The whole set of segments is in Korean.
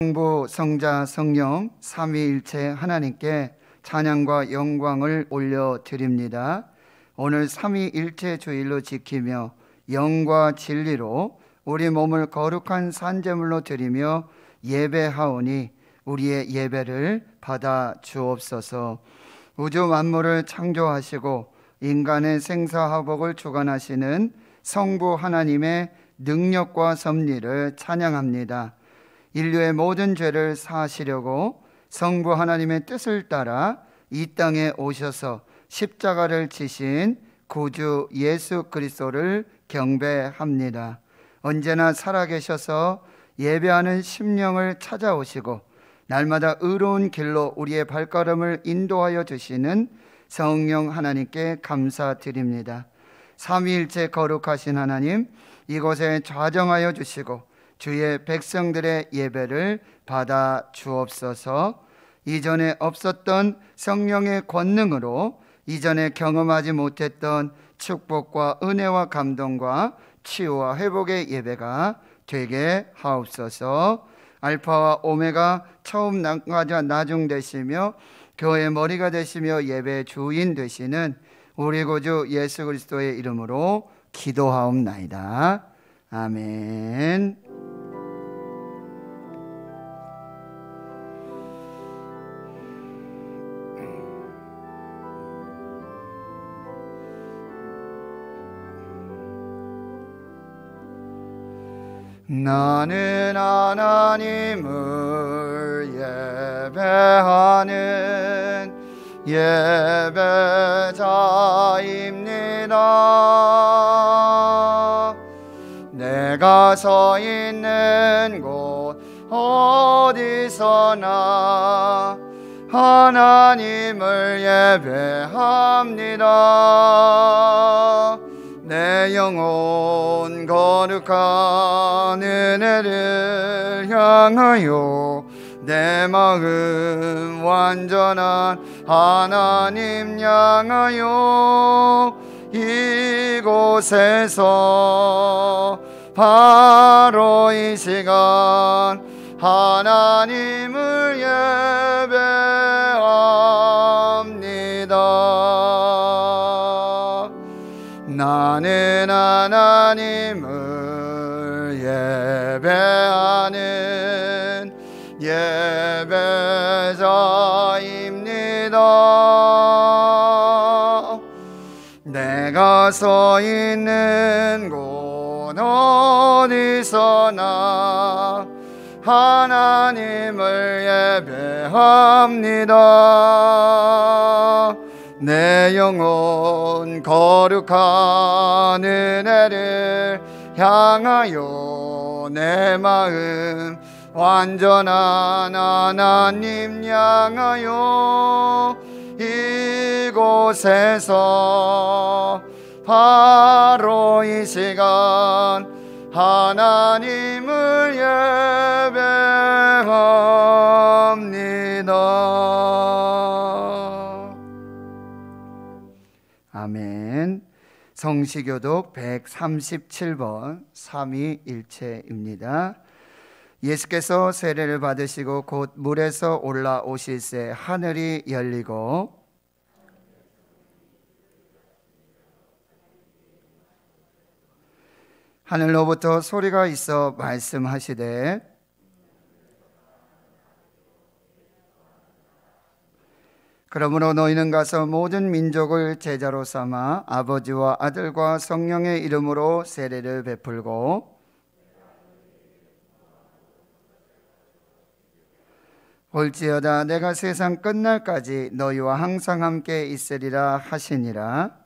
성부, 성자, 성령 삼위일체 하나님께 찬양과 영광을 올려드립니다. 오늘 삼위일체 주일로 지키며 영과 진리로 우리 몸을 거룩한 산제물로 드리며 예배하오니 우리의 예배를 받아 주옵소서. 우주 만물을 창조하시고 인간의 생사화복을 주관하시는 성부 하나님의 능력과 섭리를 찬양합니다. 인류의 모든 죄를 사하시려고 성부 하나님의 뜻을 따라 이 땅에 오셔서 십자가를 지신 구주 예수 그리스도를 경배합니다. 언제나 살아계셔서 예배하는 심령을 찾아오시고 날마다 의로운 길로 우리의 발걸음을 인도하여 주시는 성령 하나님께 감사드립니다. 삼위일체 거룩하신 하나님, 이곳에 좌정하여 주시고 주의 백성들의 예배를 받아 주옵소서. 이전에 없었던 성령의 권능으로 이전에 경험하지 못했던 축복과 은혜와 감동과 치유와 회복의 예배가 되게 하옵소서. 알파와 오메가 처음 나중 되시며 교회의 머리가 되시며 예배 주인 되시는 우리 구주 예수 그리스도의 이름으로 기도하옵나이다. 아멘. 나는 하나님을 예배하는 예배자입니다. 내가 서 있는 곳 어디서나 하나님을 예배합니다. 내 영혼 거룩한 은혜를 향하여 내 마음 완전한 하나님 향하여 이곳에서 바로 이 시간 하나님을 예배합니다. 나는 하나님을 예배하는 예배자입니다. 내가 서 있는 곳 어디서나 하나님을 예배합니다. 내 영혼 거룩한 은혜를 향하여 내 마음 완전한 하나님 향하여 이곳에서 바로 이 시간 하나님을 예배합니다. 아멘. 성시교독 137번 삼위일체입니다. 예수께서 세례를 받으시고 곧 물에서 올라오실새 하늘이 열리고 하늘로부터 소리가 있어 말씀하시되 그러므로 너희는 가서 모든 민족을 제자로 삼아 아버지와 아들과 성령의 이름으로 세례를 베풀고 볼지어다 내가 세상 끝날까지 너희와 항상 함께 있으리라 하시니라.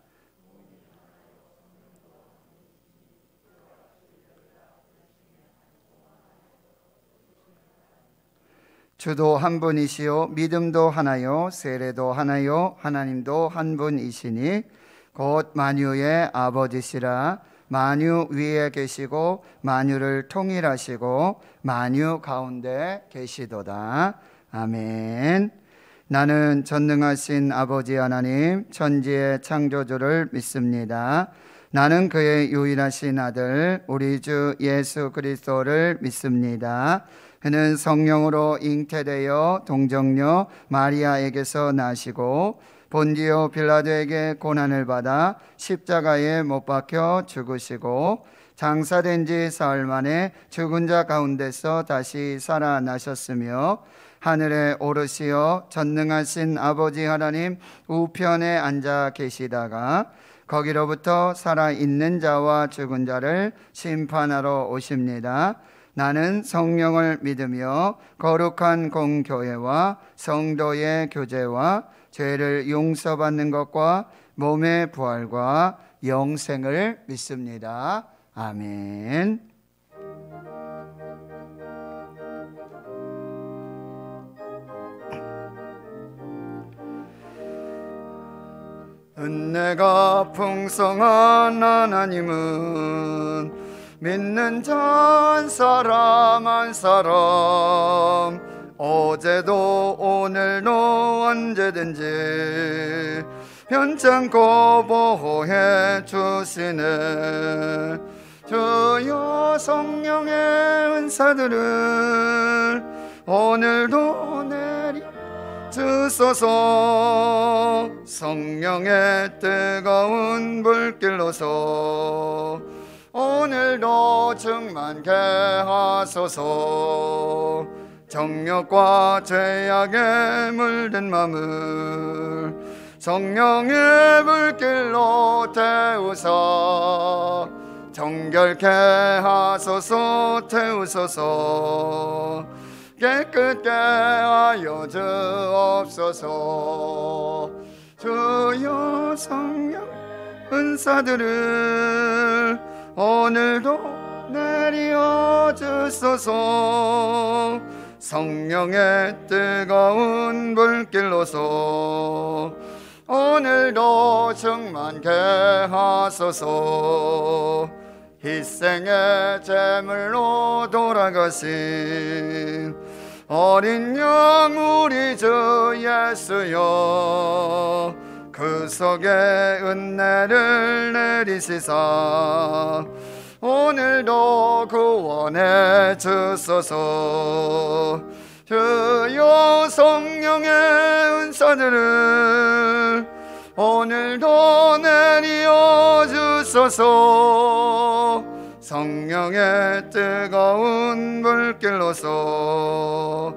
주도 한 분이시요 믿음도 하나요 세례도 하나요 하나님도 한 분이시니 곧 만유의 아버지시라. 만유 위에 계시고 만유를 통일하시고 만유 가운데 계시도다. 아멘. 나는 전능하신 아버지 하나님 천지의 창조주를 믿습니다. 나는 그의 유일하신 아들 우리 주 예수 그리스도를 믿습니다. 그는 성령으로 잉태되어 동정녀 마리아에게서 나시고 본디오 빌라도에게 고난을 받아 십자가에 못 박혀 죽으시고 장사된 지 사흘 만에 죽은 자 가운데서 다시 살아나셨으며 하늘에 오르시어 전능하신 아버지 하나님 우편에 앉아 계시다가 거기로부터 살아있는 자와 죽은 자를 심판하러 오십니다. 나는 성령을 믿으며 거룩한 공교회와 성도의 교제와 죄를 용서받는 것과 몸의 부활과 영생을 믿습니다. 아멘. 은혜가 풍성한 하나님은 믿는 자 한 사람 한 사람 어제도 오늘도 언제든지 편찮고 보호해 주시네. 주여 성령의 은사들을 오늘도 내리 주소서. 성령의 뜨거운 불길로서 오늘도 충만케 하소서. 정욕과 죄악에 물든 맘을 성령의 불길로 태우사 정결케 하소서. 태우소서. 깨끗게 하여 주옵소서. 주여 성령 은사들을 오늘도 내려 주소서. 성령의 뜨거운 불길로서 오늘도 충만케 하소서. 희생의 제물로 돌아가신 어린 양 우리 주 예수여 그 속에 은혜를 내리시사 오늘도 구원해 주소서. 주여 성령의 은사들을 오늘도 내려 주소서. 성령의 뜨거운 불길로서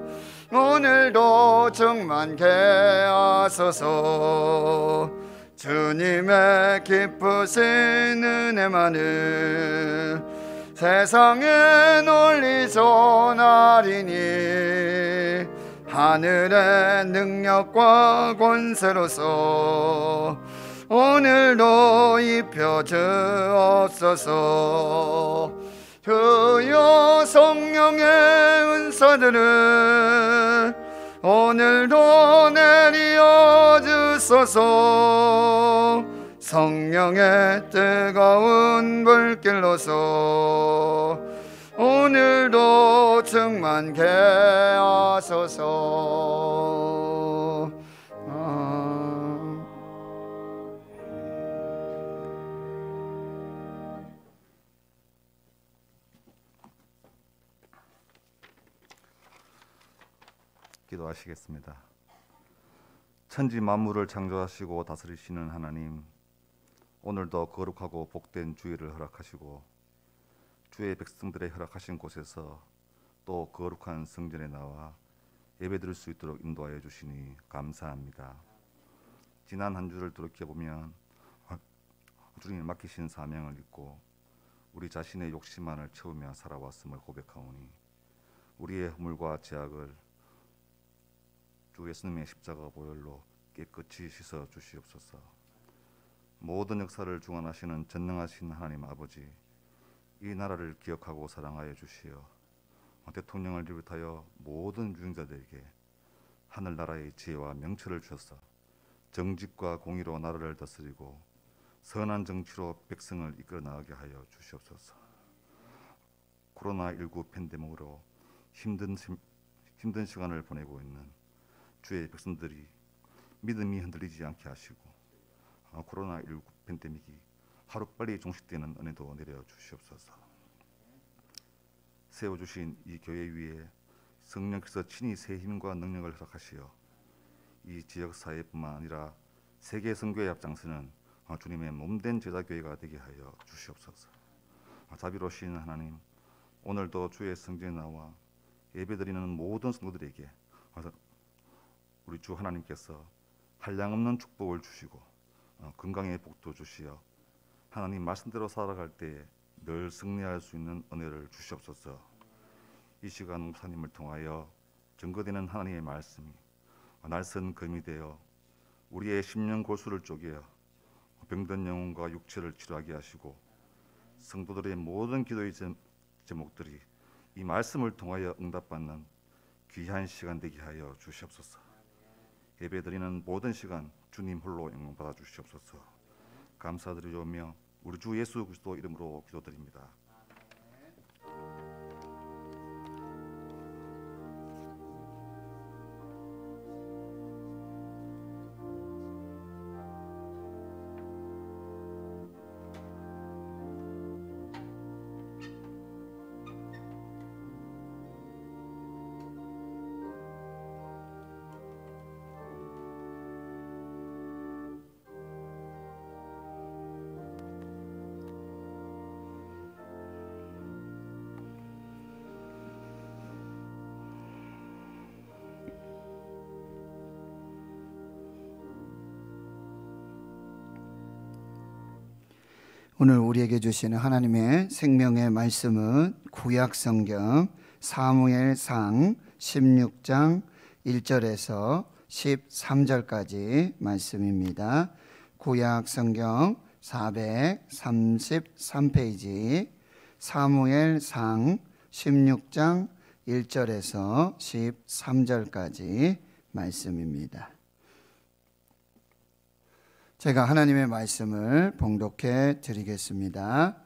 오늘도 충만케 하소서. 주님의 기쁘신 은혜만을 세상에 널리 전하리니 하늘의 능력과 권세로서 오늘도 입혀 주옵소서. 주여 성령의 은사들을 오늘도 내려 주소서. 성령의 뜨거운 불길로서 오늘도 충만케 하소서. 기도하시겠습니다. 천지 만물을 창조하시고 다스리시는 하나님, 오늘도 거룩하고 복된 주일을 허락하시고 주의 백성들의 허락하신 곳에서 또 거룩한 성전에 나와 예배드릴 수 있도록 인도하여 주시니 감사합니다. 지난 한 주를 돌이켜보면 주님이 맡기신 사명을 잊고 우리 자신의 욕심만을 채우며 살아왔음을 고백하오니 우리의 허물과 죄악을 주 예수님의 십자가 보혈로 깨끗이 씻어 주시옵소서. 모든 역사를 주관하시는 전능하신 하나님 아버지, 이 나라를 기억하고 사랑하여 주시어 대통령을 비롯하여 모든 유정자들에게 하늘나라의 지혜와 명철을 주셔서 정직과 공의로 나라를 다스리고 선한 정치로 백성을 이끌어 나가게 하여 주시옵소서. 코로나19 팬데믹으로 힘든 시간을 보내고 있는 주의 백성들이 믿음이 흔들리지 않게 하시고 코로나19 팬데믹이 하루빨리 종식되는 은혜도 내려 주시옵소서. 세워주신 이 교회 위에 성령께서 친히 새 힘과 능력을 허락하시어 이 지역 사회뿐만 아니라 세계 선교에 앞장서는 주님의 몸된 제자교회가 되게 하여 주시옵소서. 자비로우신 하나님, 오늘도 주의 성전에 나와 예배드리는 모든 성도들에게 우리 주 하나님께서 한량없는 축복을 주시고 건강의 복도 주시어 하나님 말씀대로 살아갈 때에 늘 승리할 수 있는 은혜를 주시옵소서. 이 시간 목사님을 통하여 증거되는 하나님의 말씀이 날선 검이 되어 우리의 심령 골수를 쪼개 병든 영혼과 육체를 치료하게 하시고 성도들의 모든 기도의 제목들이 이 말씀을 통하여 응답받는 귀한 시간 되게 하여 주시옵소서. 예배드리는 모든 시간 주님 홀로 영광 받아 주시옵소서. 감사드리오며 우리 주 예수 그리스도 이름으로 기도드립니다. 오늘 우리에게 주시는 하나님의 생명의 말씀은 구약성경 사무엘상 16장 1절에서 13절까지 말씀입니다. 구약성경 433페이지 사무엘상 16장 1절에서 13절까지 말씀입니다. 제가 하나님의 말씀을 봉독해 드리겠습니다.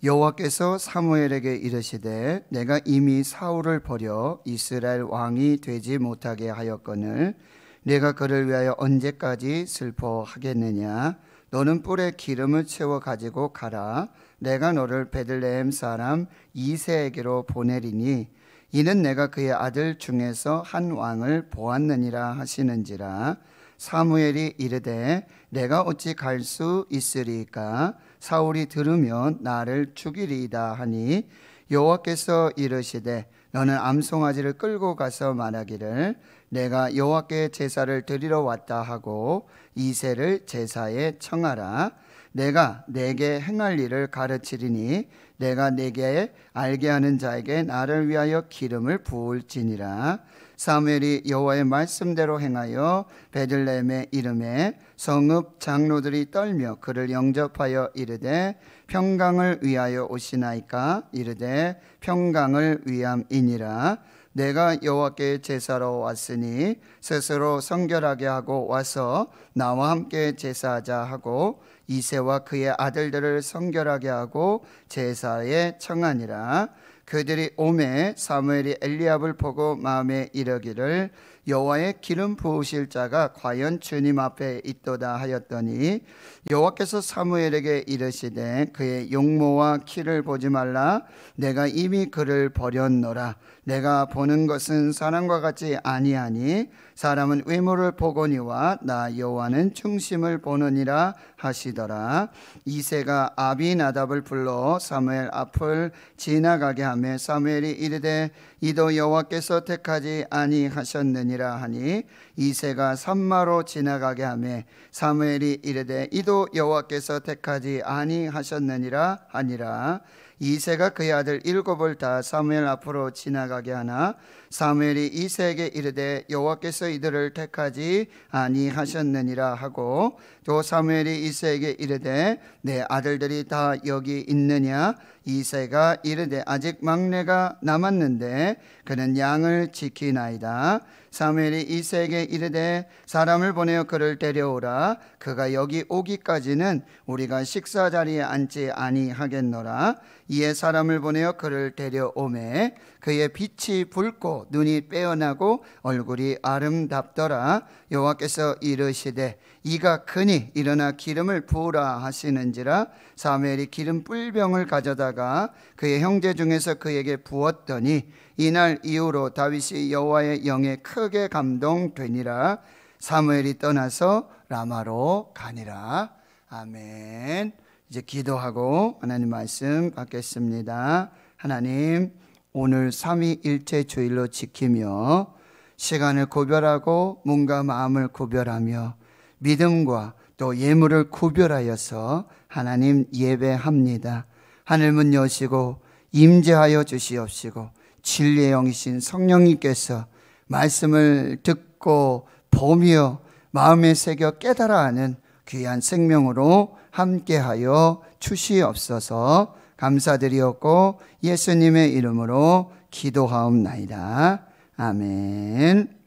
여호와께서 사무엘에게 이르시되 내가 이미 사울을 버려 이스라엘 왕이 되지 못하게 하였거늘 내가 그를 위하여 언제까지 슬퍼하겠느냐. 너는 뿔에 기름을 채워 가지고 가라. 내가 너를 베들레헴 사람 이새에게로 보내리니 이는 내가 그의 아들 중에서 한 왕을 보았느니라 하시는지라. 사무엘이 이르되 내가 어찌 갈 수 있으리까. 사울이 들으면 나를 죽이리이다 하니 여호와께서 이르시되 너는 암송아지를 끌고 가서 말하기를 내가 여호와께 제사를 드리러 왔다 하고 이새를 제사에 청하라. 내가 내게 행할 일을 가르치리니 내가 내게 알게 하는 자에게 나를 위하여 기름을 부을지니라. 사무엘이 여호와의 말씀대로 행하여 베들레헴의 이름에 성읍 장로들이 떨며 그를 영접하여 이르되 평강을 위하여 오시나이까. 이르되 평강을 위함이니라. 내가 여호와께 제사로 왔으니 스스로 성결하게 하고 와서 나와 함께 제사하자 하고 이새와 그의 아들들을 성결하게 하고 제사에 청하니라. 그들이 오매 사무엘이 엘리압을 보고 마음에 이르기를 여호와의 기름 부으실 자가 과연 주님 앞에 있도다 하였더니 여호와께서 사무엘에게 이르시되 그의 용모와 키를 보지 말라. 내가 이미 그를 버렸노라. 내가 보는 것은 사람과 같이 아니하니 사람은 외모를 보거니와 나 여호와는 중심을 보느니라 하시더라. 이새가 아비나답을 불러 사무엘 앞을 지나가게 하며 사무엘이 이르되 이도 여호와께서 택하지 아니하셨느니라 하니 이새가 산마로 지나가게 하며 사무엘이 이르되 이도 여호와께서 택하지 아니하셨느니라 하니라. 이새가 그의 아들 7을 다 사무엘 앞으로 지나가게 하나 사무엘이 이새에게 이르되 여호와께서 이들을 택하지 아니하셨느니라 하고 또 사무엘이 이새에게 이르되 내 아들들이 다 여기 있느냐. 이새가 이르되 아직 막내가 남았는데 그는 양을 지키나이다. 사무엘이 이새에게 이르되 사람을 보내어 그를 데려오라. 그가 여기 오기까지는 우리가 식사 자리에 앉지 아니하겠노라. 이에 사람을 보내어 그를 데려오매 그의 빛이 붉고 눈이 빼어나고 얼굴이 아름답더라. 여호와께서 이르시되 이가 크니 일어나 기름을 부으라 하시는지라. 사무엘이 기름 뿔병을 가져다 가져다가 그의 형제 중에서 그에게 부었더니 이날 이후로 다윗이 여호와의 영에 크게 감동되니라. 사무엘이 떠나서 라마로 가니라. 아멘. 이제 기도하고 하나님 말씀 받겠습니다. 하나님, 오늘 삼위일체 주일로 지키며 시간을 구별하고 몸과 마음을 구별하며 믿음과 또 예물을 구별하여서 하나님 예배합니다. 하늘문 여시고 임재하여 주시옵시고 진리의 영이신 성령님께서 말씀을 듣고 보며 마음에 새겨 깨달아 하는 귀한 생명으로 함께하여 주시옵소서. 감사드리옵고 예수님의 이름으로 기도하옵나이다. 아멘.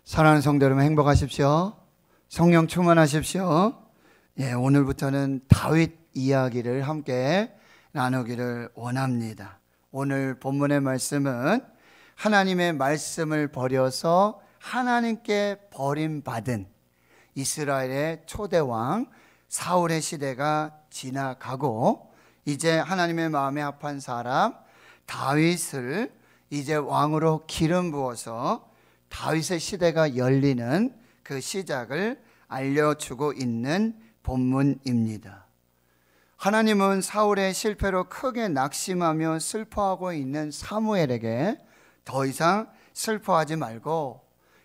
사랑하는 성도 여러분, 행복하십시오. 성령 충만하십시오. 오늘부터는 다윗 이야기를 함께 나누기를 원합니다. 오늘 본문의 말씀은 하나님의 말씀을 버려서 하나님께 버림받은 이스라엘의 초대왕 사울의 시대가 지나가고 이제 하나님의 마음에 합한 사람 다윗을 이제 왕으로 기름 부어서 다윗의 시대가 열리는 그 시작을 알려주고 있는 본문입니다. 하나님은 사울의 실패로 크게 낙심하며 슬퍼하고 있는 사무엘에게 더 이상 슬퍼하지 말고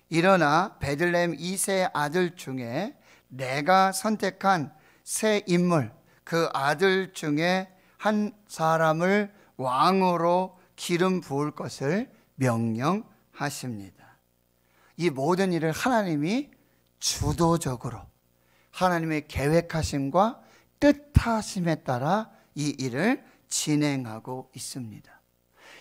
일어나 베들레헴 이세의 아들 중에 내가 선택한 새 인물, 그 아들 중에 한 사람을 왕으로 기름 부을 것을 명령하십니다. 이 모든 일을 하나님이 주도적으로 하나님의 계획하심과 뜻하심에 따라 이 일을 진행하고 있습니다.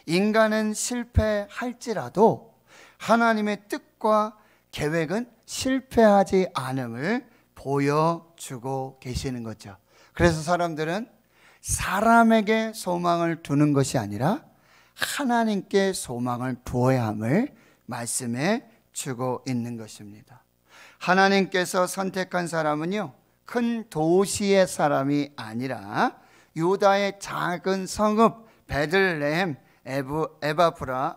인간은 실패할지라도 하나님의 뜻과 계획은 실패하지 않음을 보여주고 계시는 거죠. 그래서 사람들은 사람에게 소망을 두는 것이 아니라 하나님께 소망을 두어야 함을 말씀해 주고 있는 것입니다. 하나님께서 선택한 사람은요, 큰 도시의 사람이 아니라 유다의 작은 성읍 베들레헴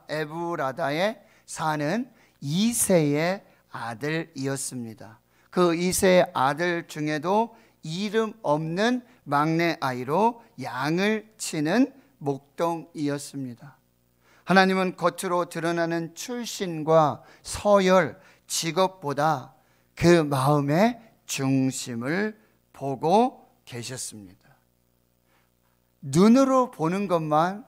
에브라다에 사는 이새의 아들이었습니다. 그 이새의 아들 중에도 이름 없는 막내 아이로 양을 치는 목동이었습니다. 하나님은 겉으로 드러나는 출신과 서열, 직업보다 그 마음의 중심을 보고 계셨습니다. 눈으로 보는 것만,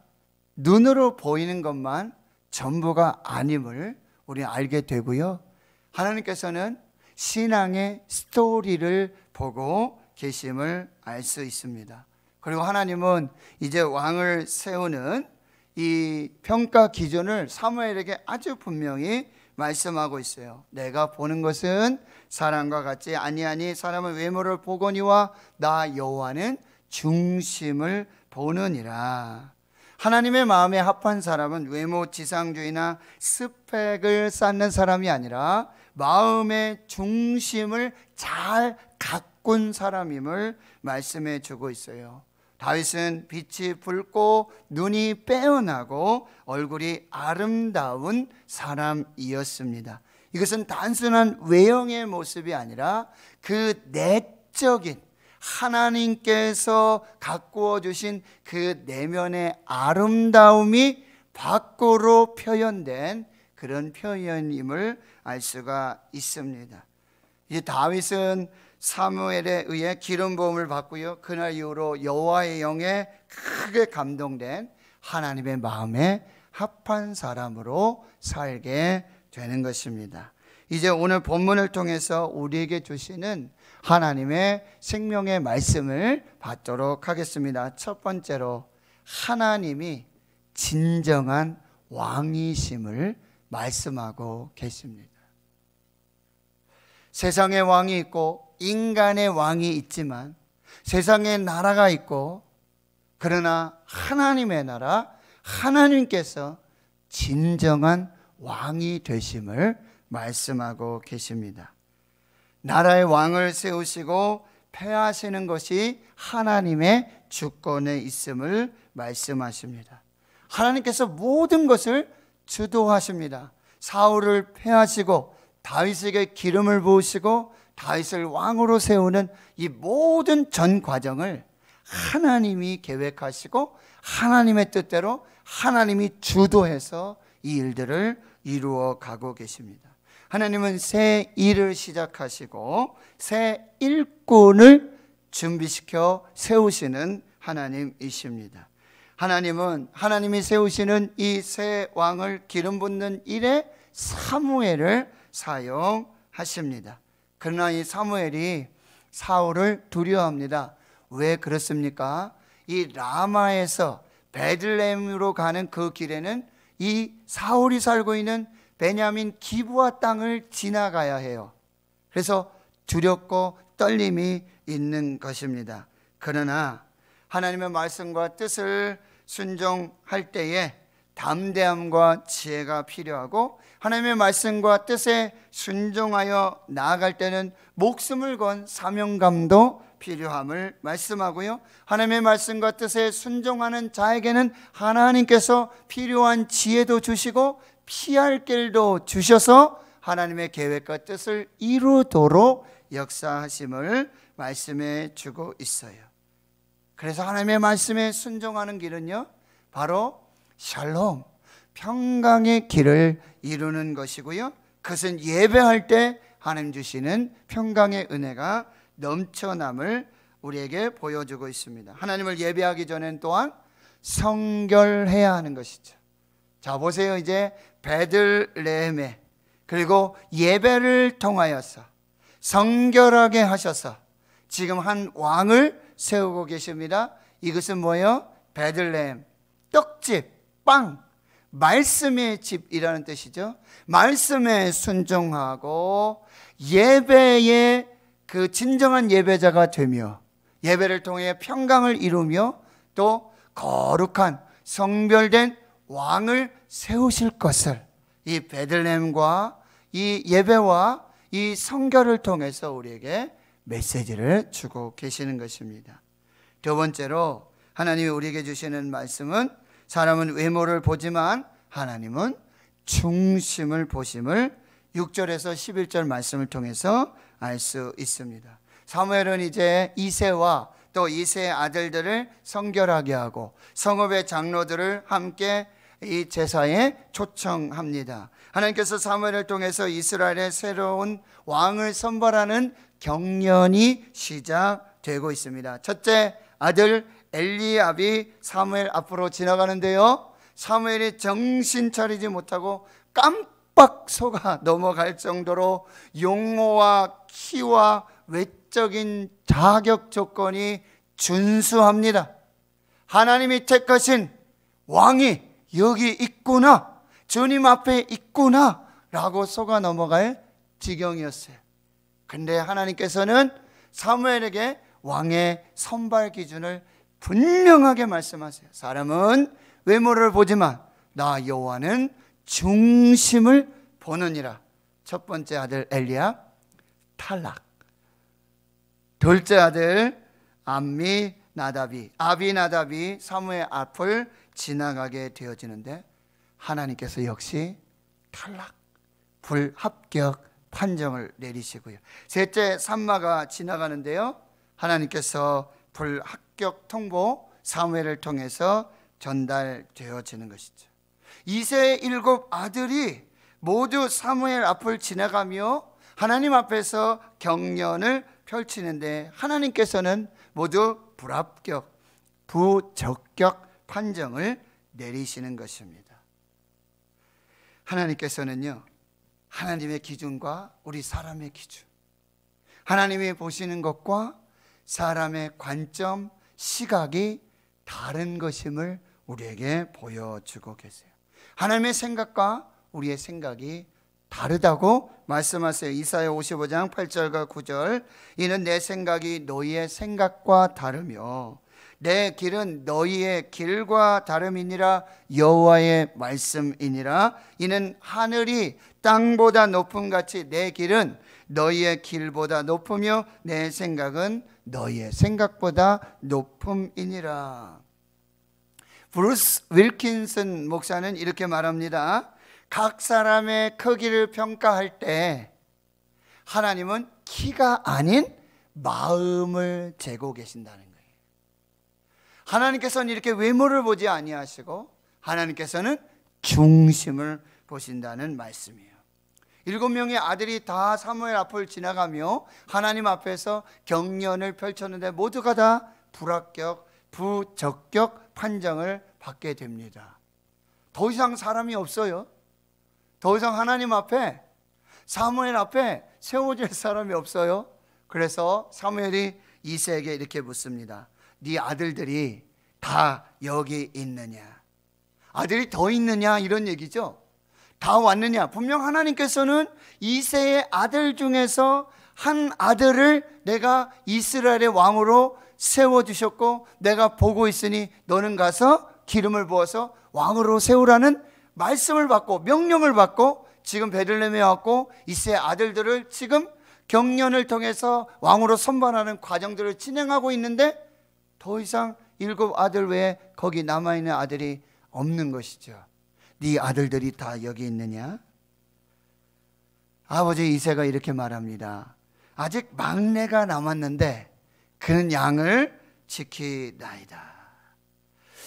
눈으로 보이는 것만 전부가 아님을 우리 알게 되고요. 하나님께서는 신앙의 스토리를 보고 계심을 알 수 있습니다. 그리고 하나님은 이제 왕을 세우는 이 평가 기준을 사무엘에게 아주 분명히 말씀하고 있어요. 내가 보는 것은 사람과 같지 아니하니 사람은 외모를 보거니와 나 여호와는 중심을 보느니라. 하나님의 마음에 합한 사람은 외모 지상주의나 스펙을 쌓는 사람이 아니라 마음의 중심을 잘 가꾼 사람임을 말씀해 주고 있어요. 다윗은 빛이 붉고 눈이 빼어나고 얼굴이 아름다운 사람이었습니다. 이것은 단순한 외형의 모습이 아니라 그 내적인 하나님께서 가꾸어 주신 그 내면의 아름다움이 밖으로 표현된 그런 표현임을 알 수가 있습니다. 이 다윗은 사무엘에 의해 기름 부음을 받고요. 그날 이후로 여호와의 영에 크게 감동된 하나님의 마음에 합한 사람으로 살게 되는 것입니다. 이제 오늘 본문을 통해서 우리에게 주시는 하나님의 생명의 말씀을 받도록 하겠습니다. 첫 번째로 하나님이 진정한 왕이심을 말씀하고 계십니다. 세상의 왕이 있고 인간의 왕이 있지만 세상의 나라가 있고 그러나 하나님의 나라, 하나님께서 진정한 왕이 되심을 말씀하고 계십니다. 나라의 왕을 세우시고 폐하시는 것이 하나님의 주권에 있음을 말씀하십니다. 하나님께서 모든 것을 주도하십니다. 사울을 패하시고 다윗에게 기름을 부으시고 다윗을 왕으로 세우는 이 모든 전 과정을 하나님이 계획하시고 하나님의 뜻대로 하나님이 주도해서 이 일들을 이루어 가고 계십니다. 하나님은 새 일을 시작하시고 새 일꾼을 준비시켜 세우시는 하나님이십니다. 하나님은 하나님이 세우시는 이 새 왕을 기름 붓는 일에 사무엘을 사용하십니다. 그러나 이 사무엘이 사울을 두려워합니다. 왜 그렇습니까? 이 라마에서 베들레헴으로 가는 그 길에는 이 사울이 살고 있는 베냐민 기브아 땅을 지나가야 해요. 그래서 두렵고 떨림이 있는 것입니다. 그러나 하나님의 말씀과 뜻을 순종할 때에 담대함과 지혜가 필요하고 하나님의 말씀과 뜻에 순종하여 나아갈 때는 목숨을 건 사명감도 필요함을 말씀하고요. 하나님의 말씀과 뜻에 순종하는 자에게는 하나님께서 필요한 지혜도 주시고 피할 길도 주셔서 하나님의 계획과 뜻을 이루도록 역사하심을 말씀해 주고 있어요. 그래서 하나님의 말씀에 순종하는 길은요, 바로 샬롬, 평강의 길을 이루는 것이고요. 그것은 예배할 때 하나님 주시는 평강의 은혜가 넘쳐남을 우리에게 보여주고 있습니다. 하나님을 예배하기 전엔 또한 성결해야 하는 것이죠. 자, 보세요. 이제 베들레헴에 그리고 예배를 통하여서 성결하게 하셔서 지금 한 왕을 세우고 계십니다. 이것은 뭐예요? 베들레헴, 떡집, 빵, 말씀의 집이라는 뜻이죠. 말씀에 순종하고 예배의 그 진정한 예배자가 되며 예배를 통해 평강을 이루며 또 거룩한 성별된 왕을 세우실 것을 이 베들레헴과 이 예배와 이 성결을 통해서 우리에게 메시지를 주고 계시는 것입니다. 두 번째로 하나님이 우리에게 주시는 말씀은 사람은 외모를 보지만 하나님은 중심을 보심을 6절에서 11절 말씀을 통해서 알 수 있습니다. 사무엘은 이제 이새와 또 이새의 아들들을 성결하게 하고 성읍의 장로들을 함께 이 제사에 초청합니다. 하나님께서 사무엘을 통해서 이스라엘의 새로운 왕을 선발하는 경연이 시작되고 있습니다. 첫째 아들 엘리압이 사무엘 앞으로 지나가는데요, 사무엘이 정신 차리지 못하고 깜빡 속아 넘어갈 정도로 용모와 키와 외적인 자격 조건이 준수합니다. 하나님이 택하신 왕이 여기 있구나, 주님 앞에 있구나 라고 속아 넘어갈 지경이었어요. 근데 하나님께서는 사무엘에게 왕의 선발 기준을 분명하게 말씀하세요. 사람은 외모를 보지만 나 여호와는 중심을 보느니라. 첫 번째 아들 엘리압 탈락, 둘째 아들 아비나답이 사무엘 앞을 지나가게 되어지는데 하나님께서 역시 탈락, 불합격 판정을 내리시고요. 셋째 삼마가 지나가는데요, 하나님께서 불합격 통보 사무엘을 통해서 전달되어지는 것이죠. 이새의 7 아들이 모두 사무엘 앞을 지나가며 하나님 앞에서 경연을 펼치는데 하나님께서는 모두 불합격, 부적격 판정을 내리시는 것입니다. 하나님께서는요, 하나님의 기준과 우리 사람의 기준, 하나님이 보시는 것과 사람의 관점, 시각이 다른 것임을 우리에게 보여주고 계세요. 하나님의 생각과 우리의 생각이 다르다고 말씀하세요. 이사야 55장 8절과 9절, 이는 내 생각이 너희의 생각과 다르며 내 길은 너희의 길과 다름이니라. 여호와의 말씀이니라. 이는 하늘이 땅보다 높음 같이 내 길은 너희의 길보다 높으며 내 생각은 너희의 생각보다 높음이니라. 브루스 윌킨슨 목사는 이렇게 말합니다. 각 사람의 크기를 평가할 때 하나님은 키가 아닌 마음을 재고 계신다는 거예요. 하나님께서는 이렇게 외모를 보지 아니하시고 하나님께서는 중심을 보신다는 말씀이에요. 7명의 아들이 다 사무엘 앞을 지나가며 하나님 앞에서 경련을 펼쳤는데 모두가 다 불합격, 부적격 판정을 받게 됩니다. 더 이상 사람이 없어요. 더 이상 하나님 앞에, 사무엘 앞에 세워질 사람이 없어요. 그래서 사무엘이 이새에게 이렇게 묻습니다. 네 아들들이 다 여기 있느냐? 아들이 더 있느냐? 이런 얘기죠. 다 왔느냐? 분명 하나님께서는 이새의 아들 중에서 한 아들을 내가 이스라엘의 왕으로 세워주셨고 내가 보고 있으니 너는 가서 기름을 부어서 왕으로 세우라는 말씀을 받고 명령을 받고 지금 베들레헴에 왔고 이새의 아들들을 지금 경련을 통해서 왕으로 선발하는 과정들을 진행하고 있는데 더 이상 7 아들 외에 거기 남아있는 아들이 없는 것이죠. 네 아들들이 다 여기 있느냐? 아버지 이새가 이렇게 말합니다. 아직 막내가 남았는데 그는 양을 지키나이다.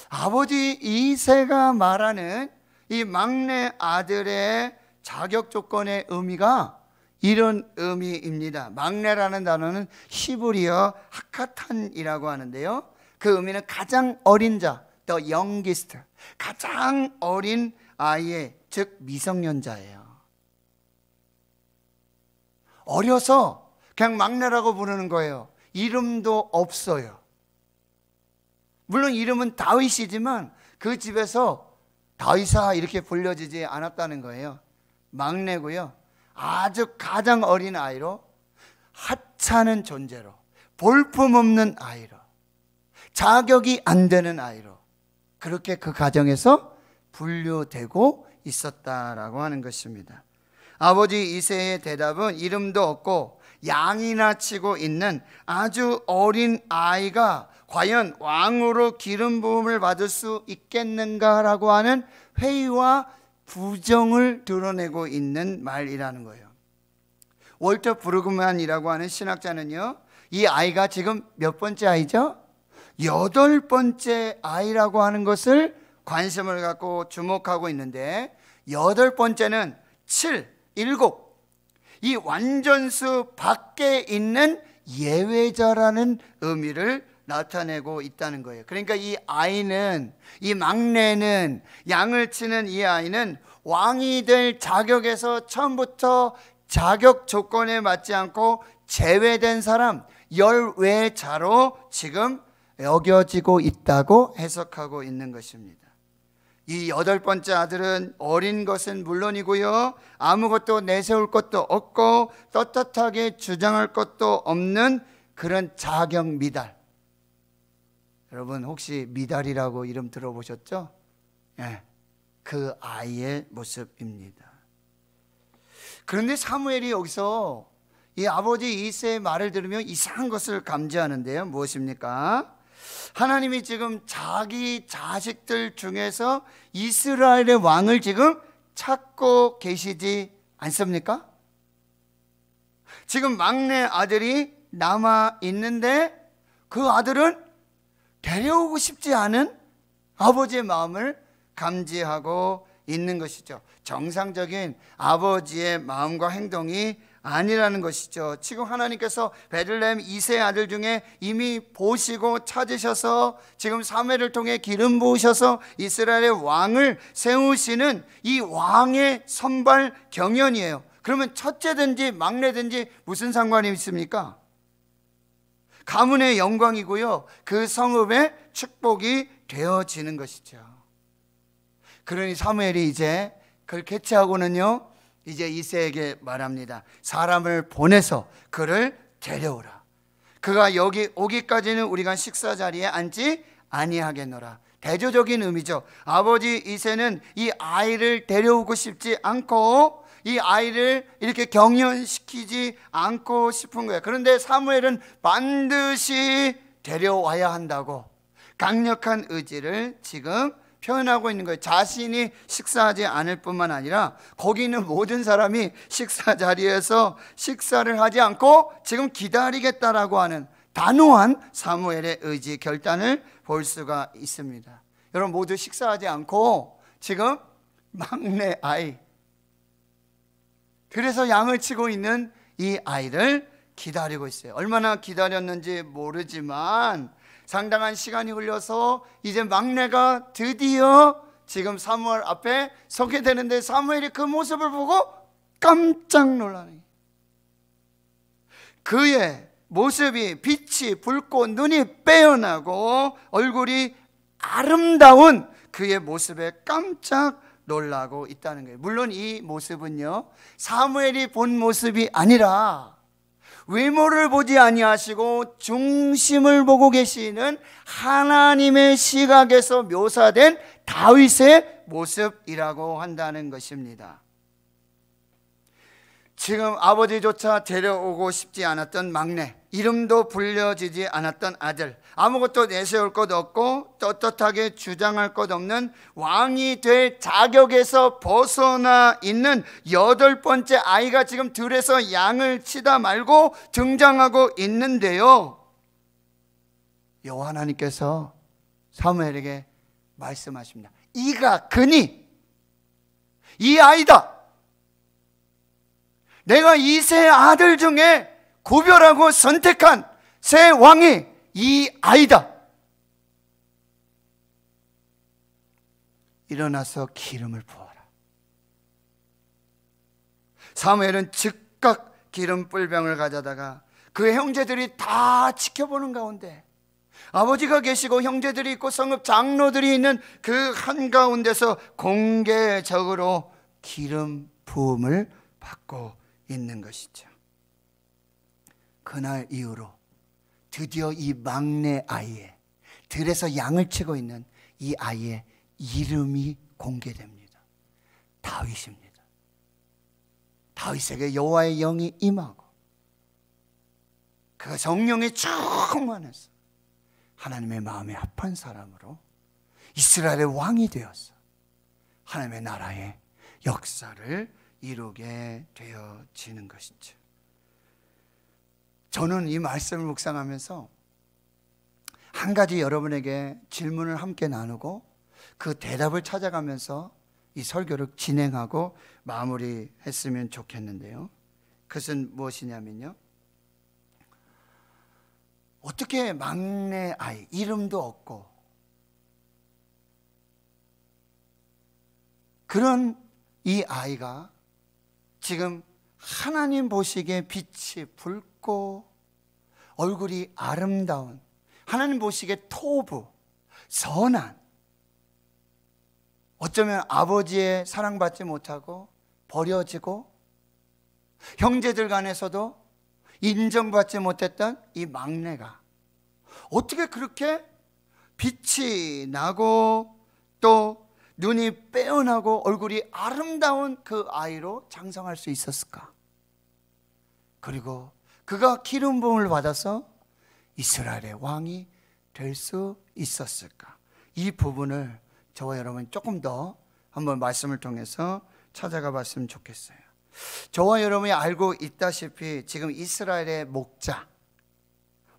아버지 이새가 말하는 이 막내 아들의 자격 조건의 의미가 이런 의미입니다. 막내라는 단어는 히브리어 하카탄이라고 하는데요, 그 의미는 가장 어린 자, the youngest, 가장 어린 아이의, 즉 미성년자예요. 어려서 그냥 막내라고 부르는 거예요. 이름도 없어요. 물론 이름은 다윗이지만 그 집에서 다윗아 이렇게 불려지지 않았다는 거예요. 막내고요, 아주 가장 어린 아이로, 하찮은 존재로, 볼품없는 아이로, 자격이 안 되는 아이로 그렇게 그 가정에서 분류되고 있었다라고 하는 것입니다. 아버지 이새의 대답은 이름도 없고 양이나 치고 있는 아주 어린 아이가 과연 왕으로 기름 부음을 받을 수 있겠는가라고 하는 회의와 부정을 드러내고 있는 말이라는 거예요. 월터 브루그만이라고 하는 신학자는요, 이 아이가 지금 몇 번째 아이죠? 8번째 아이라고 하는 것을 관심을 갖고 주목하고 있는데, 8번째는 7, 7, 이 완전수 밖에 있는 예외자라는 의미를 나타내고 있다는 거예요. 그러니까 이 아이는, 이 막내는, 양을 치는 이 아이는 왕이 될 자격에서 처음부터 자격 조건에 맞지 않고 제외된 사람, 열외자로 지금 여겨지고 있다고 해석하고 있는 것입니다. 이 8번째 아들은 어린 것은 물론이고요, 아무것도 내세울 것도 없고 떳떳하게 주장할 것도 없는 그런 자격 미달. 여러분 혹시 미달이라고 이름 들어보셨죠? 네, 그 아이의 모습입니다. 그런데 사무엘이 여기서 이 아버지 이새의 말을 들으며 이상한 것을 감지하는데요. 무엇입니까? 하나님이 지금 자기 자식들 중에서 이스라엘의 왕을 지금 찾고 계시지 않습니까? 지금 막내 아들이 남아 있는데 그 아들은 데려오고 싶지 않은 아버지의 마음을 감지하고 있는 것이죠. 정상적인 아버지의 마음과 행동이 아니라는 것이죠. 지금 하나님께서 베들레헴 이새의 아들 중에 이미 보시고 찾으셔서 지금 사무엘을 통해 기름 부으셔서 이스라엘의 왕을 세우시는 이 왕의 선발 경연이에요. 그러면 첫째든지 막내든지 무슨 상관이 있습니까? 가문의 영광이고요, 그 성읍의 축복이 되어지는 것이죠. 그러니 사무엘이 이제 그걸 캐치하고는요, 이제 이새에게 말합니다. 사람을 보내서 그를 데려오라. 그가 여기 오기까지는 우리가 식사 자리에 앉지 아니하겠노라. 대조적인 의미죠. 아버지 이새는 이 아이를 데려오고 싶지 않고 이 아이를 이렇게 경연시키지 않고 싶은 거예요. 그런데 사무엘은 반드시 데려와야 한다고 강력한 의지를 지금 표현하고 있는 거예요. 자신이 식사하지 않을 뿐만 아니라 거기 있는 모든 사람이 식사 자리에서 식사를 하지 않고 지금 기다리겠다라고 하는 단호한 사무엘의 의지 결단을 볼 수가 있습니다. 여러분, 모두 식사하지 않고 지금 막내 아이, 그래서 양을 치고 있는 이 아이를 기다리고 있어요. 얼마나 기다렸는지 모르지만 상당한 시간이 흘러서 이제 막내가 드디어 지금 사무엘 앞에 서게 되는데, 사무엘이 그 모습을 보고 깜짝 놀라네. 그의 모습이 빛이 붉고 눈이 빼어나고 얼굴이 아름다운 그의 모습에 깜짝 놀라고 있다는 거예요. 물론 이 모습은요, 사무엘이 본 모습이 아니라 외모를 보지 아니하시고 중심을 보고 계시는 하나님의 시각에서 묘사된 다윗의 모습이라고 한다는 것입니다. 지금 아버지조차 데려오고 싶지 않았던 막내, 이름도 불려지지 않았던 아들, 아무것도 내세울 것 없고 떳떳하게 주장할 것 없는 왕이 될 자격에서 벗어나 있는 8번째 아이가 지금 들에서 양을 치다 말고 등장하고 있는데요, 여호와 하나님께서 사무엘에게 말씀하십니다. 이가 그니, 이 아이다. 내가 이 세 아들 중에 구별하고 선택한 새 왕이 이 아이다. 일어나서 기름을 부어라. 사무엘은 즉각 기름 뿔병을 가져다가 그 형제들이 다 지켜보는 가운데, 아버지가 계시고 형제들이 있고 성읍 장로들이 있는 그 한가운데서 공개적으로 기름 부음을 받고 있는 것이죠. 그날 이후로 드디어 이 막내 아이의, 들에서 양을 치고 있는 이 아이의 이름이 공개됩니다. 다윗입니다. 다윗에게 여호와의 영이 임하고 그 성령이 충만해서 하나님의 마음에 합한 사람으로 이스라엘의 왕이 되어서 하나님의 나라의 역사를 이루게 되어지는 것이죠. 저는 이 말씀을 묵상하면서 한 가지 여러분에게 질문을 함께 나누고 그 대답을 찾아가면서 이 설교를 진행하고 마무리했으면 좋겠는데요, 그것은 무엇이냐면요, 어떻게 막내 아이, 이름도 없고 그런 이 아이가 지금 하나님 보시기에 빛이 붉고 얼굴이 아름다운, 하나님 보시기에 토부, 선한, 어쩌면 아버지의 사랑받지 못하고 버려지고 형제들 간에서도 인정받지 못했던 이 막내가 어떻게 그렇게 빛이 나고 또 눈이 빼어나고 얼굴이 아름다운 그 아이로 장성할 수 있었을까? 그리고 그가 기름 부음을 받아서 이스라엘의 왕이 될 수 있었을까? 이 부분을 저와 여러분 조금 더 한번 말씀을 통해서 찾아가 봤으면 좋겠어요. 저와 여러분이 알고 있다시피 지금 이스라엘의 목자,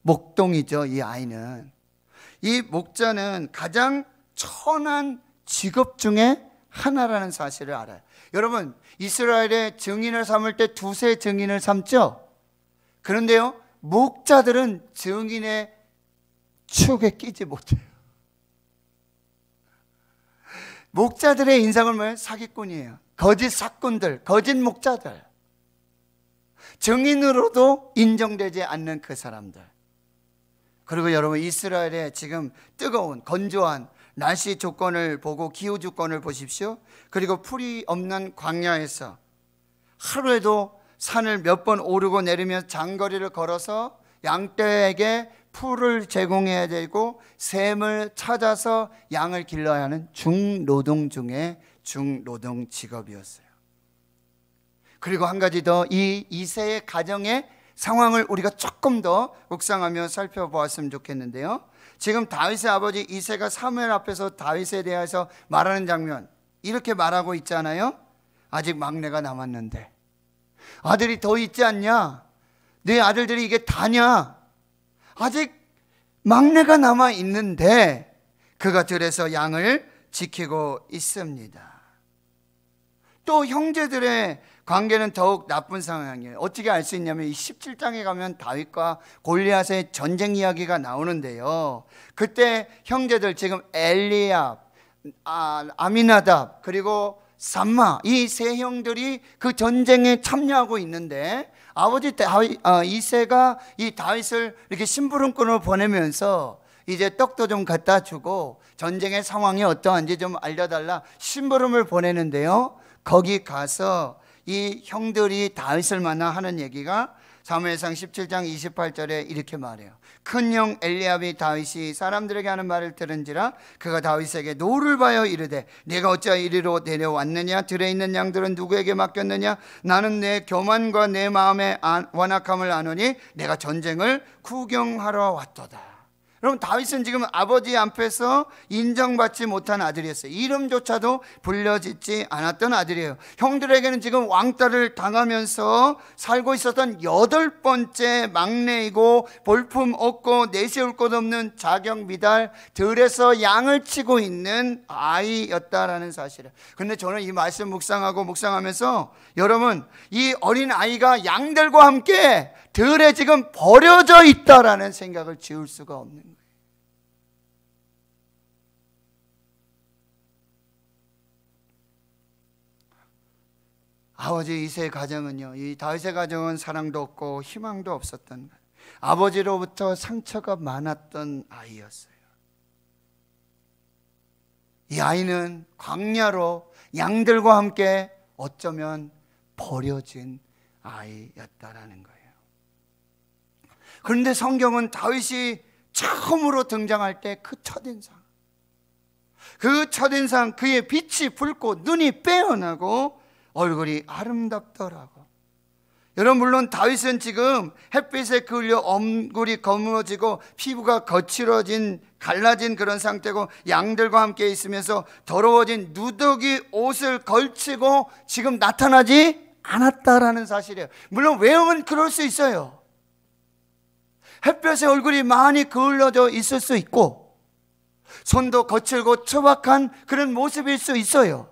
목동이죠. 이 아이는, 이 목자는 가장 천한 직업 중에 하나라는 사실을 알아요. 여러분, 이스라엘의 증인을 삼을 때 두세 증인을 삼죠. 그런데요, 목자들은 증인의 축에 끼지 못해요. 목자들의 인상은 뭐예요? 사기꾼이에요. 거짓 사꾼들, 거짓 목자들, 증인으로도 인정되지 않는 그 사람들. 그리고 여러분, 이스라엘의 지금 뜨거운 건조한 날씨 조건을 보고 기후 조건을 보십시오. 그리고 풀이 없는 광야에서 하루에도 산을 몇 번 오르고 내리며 장거리를 걸어서 양떼에게 풀을 제공해야 되고 샘을 찾아서 양을 길러야 하는 중노동 중에 중노동 직업이었어요. 그리고 한 가지 더, 이 이새의 가정의 상황을 우리가 조금 더 묵상하며 살펴보았으면 좋겠는데요. 지금 다윗의 아버지 이새가 사무엘 앞에서 다윗에 대해서 말하는 장면, 이렇게 말하고 있잖아요. 아직 막내가 남았는데 아들이 더 있지 않냐? 네 아들들이 이게 다냐? 아직 막내가 남아 있는데 그가 들에서 양을 지키고 있습니다. 또 형제들의 관계는 더욱 나쁜 상황이에요. 어떻게 알 수 있냐면 이 17장에 가면 다윗과 골리앗의 전쟁 이야기가 나오는데요. 그때 형제들, 지금 엘리압, 아미나답, 그리고 삼마, 이 세 형들이 그 전쟁에 참여하고 있는데 아버지 이새가 이 다윗을 이렇게 심부름꾼으로 보내면서 이제 떡도 좀 갖다 주고 전쟁의 상황이 어떠한지 좀 알려달라 심부름을 보내는데요. 거기 가서 이 형들이 다윗을 만나 하는 얘기가 사무엘상 17장 28절에 이렇게 말해요. 큰형 엘리압이 다윗이 사람들에게 하는 말을 들은지라 그가 다윗에게 노를 바여 이르되 네가 어찌하여 이리로 내려왔느냐? 들에 있는 양들은 누구에게 맡겼느냐? 나는 내 교만과 내 마음의 완악함을 아노니 내가 전쟁을 구경하러 왔도다. 여러분, 다윗은 지금 아버지 앞에서 인정받지 못한 아들이었어요. 이름조차도 불려짓지 않았던 아들이에요. 형들에게는 지금 왕따를 당하면서 살고 있었던 8번째 막내이고 볼품 없고 내세울 것 없는 자격 미달 들에서 양을 치고 있는 아이였다라는 사실이에요. 그런데 저는 이 말씀 묵상하면서 여러분, 이 어린 아이가 양들과 함께 들에 지금 버려져 있다라는 생각을 지울 수가 없는 거예요. 아버지 이새의 가정은요, 이 다윗의 가정은 사랑도 없고 희망도 없었던 거예요. 아버지로부터 상처가 많았던 아이였어요. 이 아이는 광야로 양들과 함께 어쩌면 버려진 아이였다라는 거예요. 그런데 성경은 다윗이 처음으로 등장할 때 그 첫인상, 그의 빛이 붉고 눈이 빼어나고 얼굴이 아름답더라고. 여러분, 물론 다윗은 지금 햇빛에 그을려 얼굴이 거무어지고 피부가 거칠어진 갈라진 그런 상태고 양들과 함께 있으면서 더러워진 누더기 옷을 걸치고 지금 나타나지 않았다라는 사실이에요. 물론 외형은 그럴 수 있어요. 햇볕에 얼굴이 많이 그을러져 있을 수 있고 손도 거칠고 처박한 그런 모습일 수 있어요.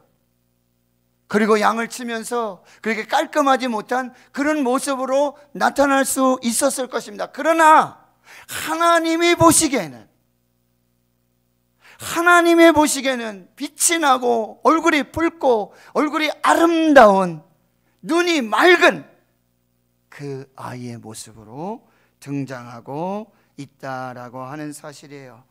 그리고 양을 치면서 그렇게 깔끔하지 못한 그런 모습으로 나타날 수 있었을 것입니다. 그러나 하나님이 보시기에는 빛이 나고 얼굴이 붉고 얼굴이 아름다운 눈이 맑은 그 아이의 모습으로 등장하고 있다라고 하는 사실이에요.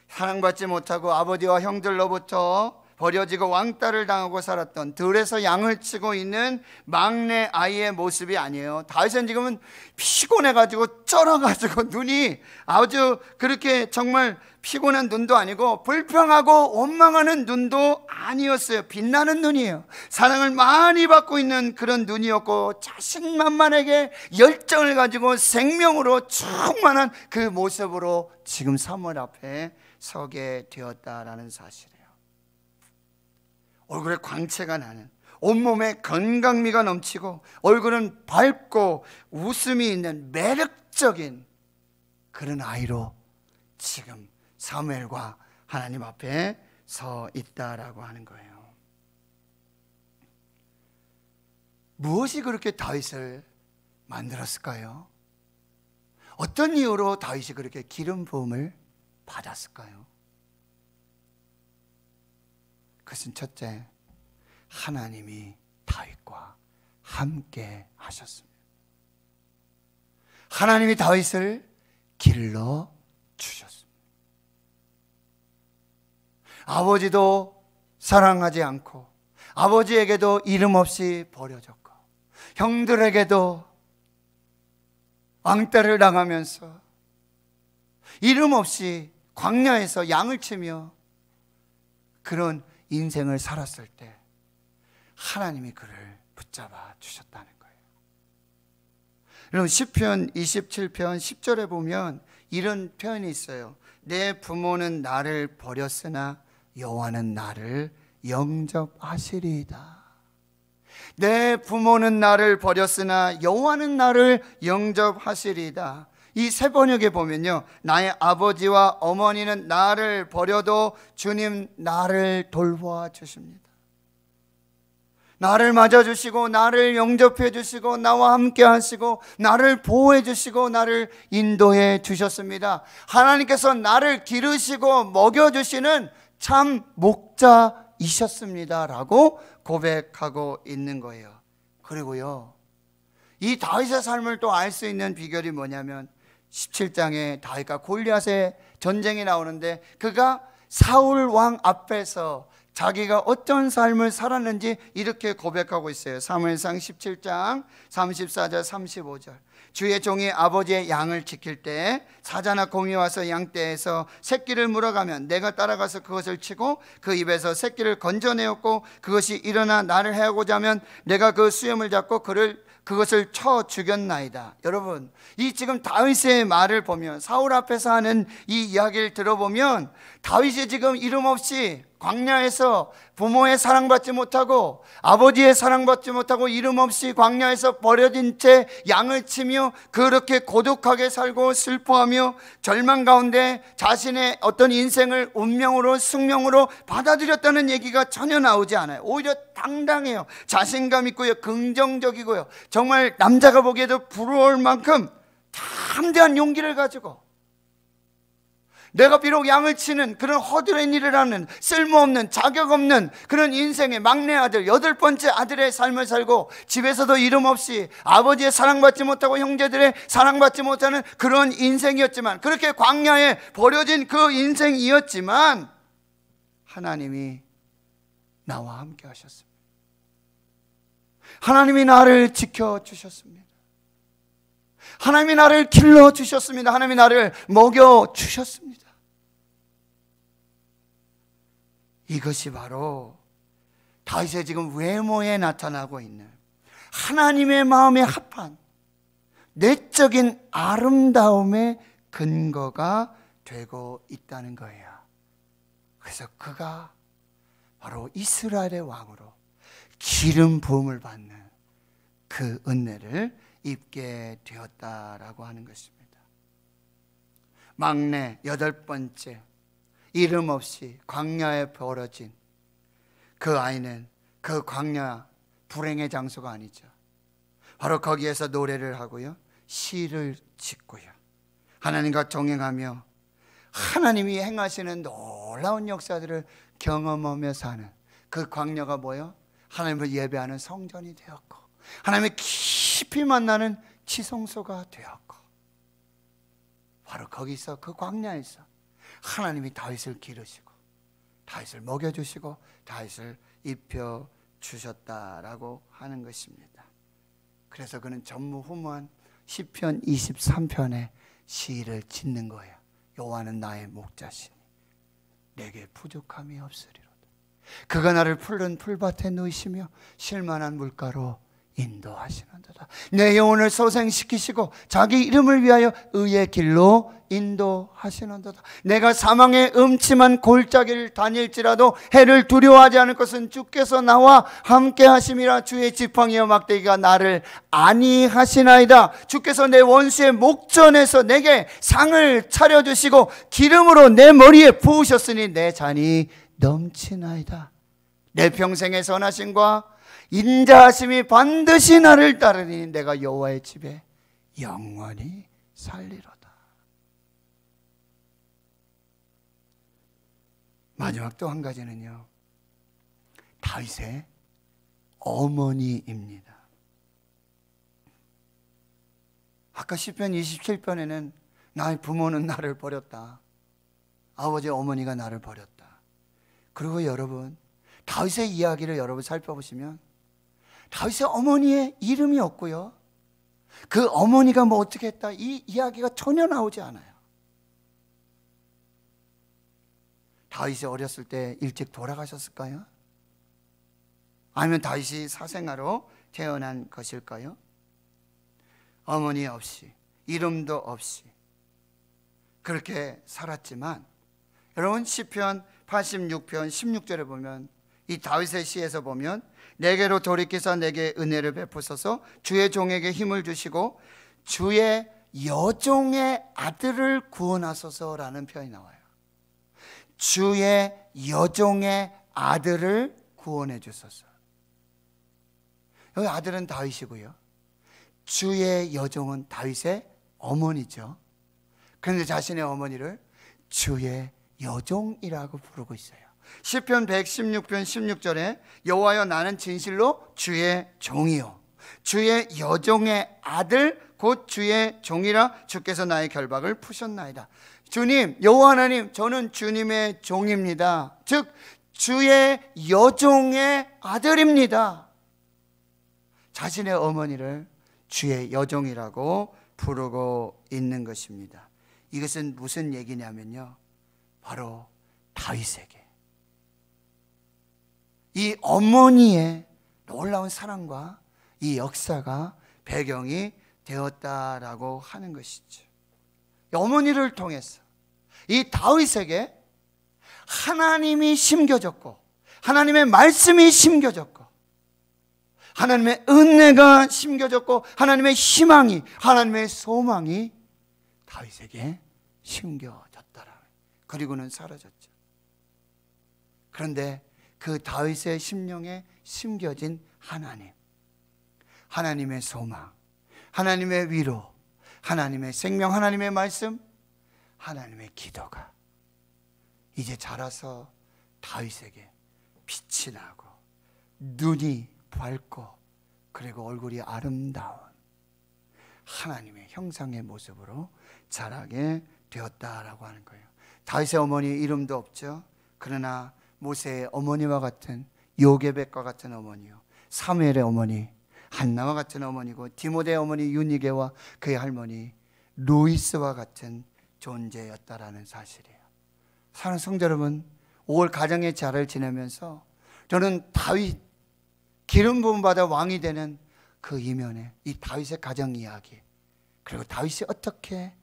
사랑받지 못하고 아버지와 형들로부터 버려지고 왕따를 당하고 살았던 들에서 양을 치고 있는 막내 아이의 모습이 아니에요. 다윗은 지금은 피곤해가지고 쩔어가지고 눈이 아주 그렇게 정말 피곤한 눈도 아니고 불평하고 원망하는 눈도 아니었어요. 빛나는 눈이에요. 사랑을 많이 받고 있는 그런 눈이었고 자신만만하게 열정을 가지고 생명으로 충만한 그 모습으로 지금 사무엘 앞에 서게 되었다라는 사실이에요. 얼굴에 광채가 나는, 온몸에 건강미가 넘치고 얼굴은 밝고 웃음이 있는 매력적인 그런 아이로 지금 사무엘과 하나님 앞에 서 있다라고 하는 거예요. 무엇이 그렇게 다윗을 만들었을까요? 어떤 이유로 다윗이 그렇게 기름 부음을 받았을까요? 그것은 첫째, 하나님이 다윗과 함께 하셨습니다. 하나님이 다윗을 길러 주셨습니다. 아버지도 사랑하지 않고 아버지에게도 이름 없이 버려졌고 형들에게도 왕따를 당하면서 이름 없이 광야에서 양을 치며 그런 인생을 살았을 때 하나님이 그를 붙잡아 주셨다는 거예요. 여러분 시편 27편 10절에 보면 이런 표현이 있어요. 내 부모는 나를 버렸으나 여호와는 나를 영접하시리이다. 내 부모는 나를 버렸으나 여호와는 나를 영접하시리이다. 이 새 번역에 보면요, 나의 아버지와 어머니는 나를 버려도 주님 나를 돌보아 주십니다. 나를 맞아주시고 나를 영접해 주시고 나와 함께 하시고 나를 보호해 주시고 나를 인도해 주셨습니다. 하나님께서 나를 기르시고 먹여주시는 참 목자이셨습니다 라고 고백하고 있는 거예요. 그리고요, 이 다윗의 삶을 또 알 수 있는 비결이 뭐냐면 17장에 다윗과 골리앗의 전쟁이 나오는데 그가 사울 왕 앞에서 자기가 어떤 삶을 살았는지 이렇게 고백하고 있어요. 사무엘상 17장 34절 35절. 주의 종이 아버지의 양을 지킬 때 사자나 곰이 와서 양떼에서 새끼를 물어가면 내가 따라가서 그것을 치고 그 입에서 새끼를 건져내었고 그것이 일어나 나를 해하고자 하면 내가 그 수염을 잡고 그것을 쳐 죽였나이다. 여러분, 이 지금 다윗의 말을 보면, 사울 앞에서 하는 이 이야기를 들어보면 다윗이 지금 이름 없이 광야에서 부모의 사랑받지 못하고 아버지의 사랑받지 못하고 이름 없이 광야에서 버려진 채 양을 치며 그렇게 고독하게 살고 슬퍼하며 절망 가운데 자신의 어떤 인생을 운명으로 숙명으로 받아들였다는 얘기가 전혀 나오지 않아요. 오히려 당당해요. 자신감 있고요, 긍정적이고요, 정말 남자가 보기에도 부러울 만큼 담대한 용기를 가지고 내가 비록 양을 치는 그런 허드렛 일을 하는 쓸모없는 자격 없는 그런 인생의 막내 아들, 8번째 아들의 삶을 살고 집에서도 이름 없이 아버지의 사랑받지 못하고 형제들의 사랑받지 못하는 그런 인생이었지만, 그렇게 광야에 버려진 그 인생이었지만 하나님이 나와 함께 하셨습니다. 하나님이 나를 지켜주셨습니다. 하나님이 나를 길러주셨습니다. 하나님이 나를 먹여주셨습니다. 이것이 바로 다윗의 지금 외모에 나타나고 있는 하나님의 마음에 합한 내적인 아름다움의 근거가 되고 있다는 거예요. 그래서 그가 바로 이스라엘의 왕으로 기름 부음을 받는 그 은혜를 입게 되었다라고 하는 것입니다. 막내 8번째, 이름 없이 광야에 벌어진 그 아이는 그 광야 불행의 장소가 아니죠. 바로 거기에서 노래를 하고요, 시를 짓고요, 하나님과 동행하며 하나님이 행하시는 놀라운 역사들을 경험하며 사는 그 광야가 뭐예요? 하나님을 예배하는 성전이 되었고 하나님을 깊이 만나는 지성소가 되었고, 바로 거기서 그 광야에서 하나님이 다윗을 기르시고 다윗을 먹여주시고 다윗을 입혀주셨다라고 하는 것입니다. 그래서 그는 전무후무한 시편 23편에 시를 짓는 거예요. 여호와는 나의 목자시니 내게 부족함이 없으리로다. 그가 나를 푸른 풀밭에 누이시며 쉴만한 물가로 인도하시는도다. 내 영혼을 소생시키시고 자기 이름을 위하여 의의 길로 인도하시는도다. 내가 사망의 음침한 골짜기를 다닐지라도 해를 두려워하지 않을 것은 주께서 나와 함께 하심이라. 주의 지팡이와 막대기가 나를 안위하시나이다. 주께서 내 원수의 목전에서 내게 상을 차려주시고 기름으로 내 머리에 부으셨으니 내 잔이 넘치나이다. 내 평생의 선하심과 인자하심이 반드시 나를 따르니 내가 여호와의 집에 영원히 살리로다. 마지막 또 한 가지는요, 다윗의 어머니입니다. 아까 시편 27편에는 나의 부모는 나를 버렸다, 아버지 어머니가 나를 버렸다. 그리고 여러분, 다윗의 이야기를 여러분 살펴보시면 다윗의 어머니의 이름이 없고요, 그 어머니가 뭐 어떻게 했다 이 이야기가 전혀 나오지 않아요. 다윗이 어렸을 때 일찍 돌아가셨을까요? 아니면 다윗이 사생아로 태어난 것일까요? 어머니 없이, 이름도 없이 그렇게 살았지만, 여러분 시편 86편 16절에 보면, 이 다윗의 시에서 보면, 내게로 돌이키사 내게 은혜를 베푸소서, 주의 종에게 힘을 주시고 주의 여종의 아들을 구원하소서라는 표현이 나와요. 주의 여종의 아들을 구원해 주소서. 여기 아들은 다윗이고요, 주의 여종은 다윗의 어머니죠. 그런데 자신의 어머니를 주의 여종이라고 부르고 있어요. 시편 116편 16절에 여호와여 나는 진실로 주의 종이요 주의 여종의 아들 곧 주의 종이라 주께서 나의 결박을 푸셨나이다. 주님, 여호와 하나님, 저는 주님의 종입니다. 즉 주의 여종의 아들입니다. 자신의 어머니를 주의 여종이라고 부르고 있는 것입니다. 이것은 무슨 얘기냐면요, 바로 다윗에게 이 어머니의 놀라운 사랑과 이 역사가 배경이 되었다라고 하는 것이죠. 어머니를 통해서 이 다윗에게 하나님이 심겨졌고, 하나님의 말씀이 심겨졌고, 하나님의 은혜가 심겨졌고, 하나님의 희망이, 하나님의 소망이 다윗에게 심겨졌더라. 그리고는 사라졌죠. 그런데 그 다윗의 심령에 심겨진 하나님, 하나님의 소망, 하나님의 위로, 하나님의 생명, 하나님의 말씀, 하나님의 기도가 이제 자라서 다윗에게 빛이 나고 눈이 밝고, 그리고 얼굴이 아름다운 하나님의 형상의 모습으로 자라게 되었다라고 하는 거예요. 다윗의 어머니 이름도 없죠. 그러나 모세의 어머니와 같은, 요게벳과 같은 어머니요, 사무엘의 어머니 한나와 같은 어머니고, 디모데의 어머니 유니게와 그의 할머니 루이스와 같은 존재였다라는 사실이에요. 사랑하는 성도 여러분, 5월 가정의 자를 지내면서 저는 다윗 기름 부음 받아 왕이 되는 그 이면에 이 다윗의 가정 이야기, 그리고 다윗이 어떻게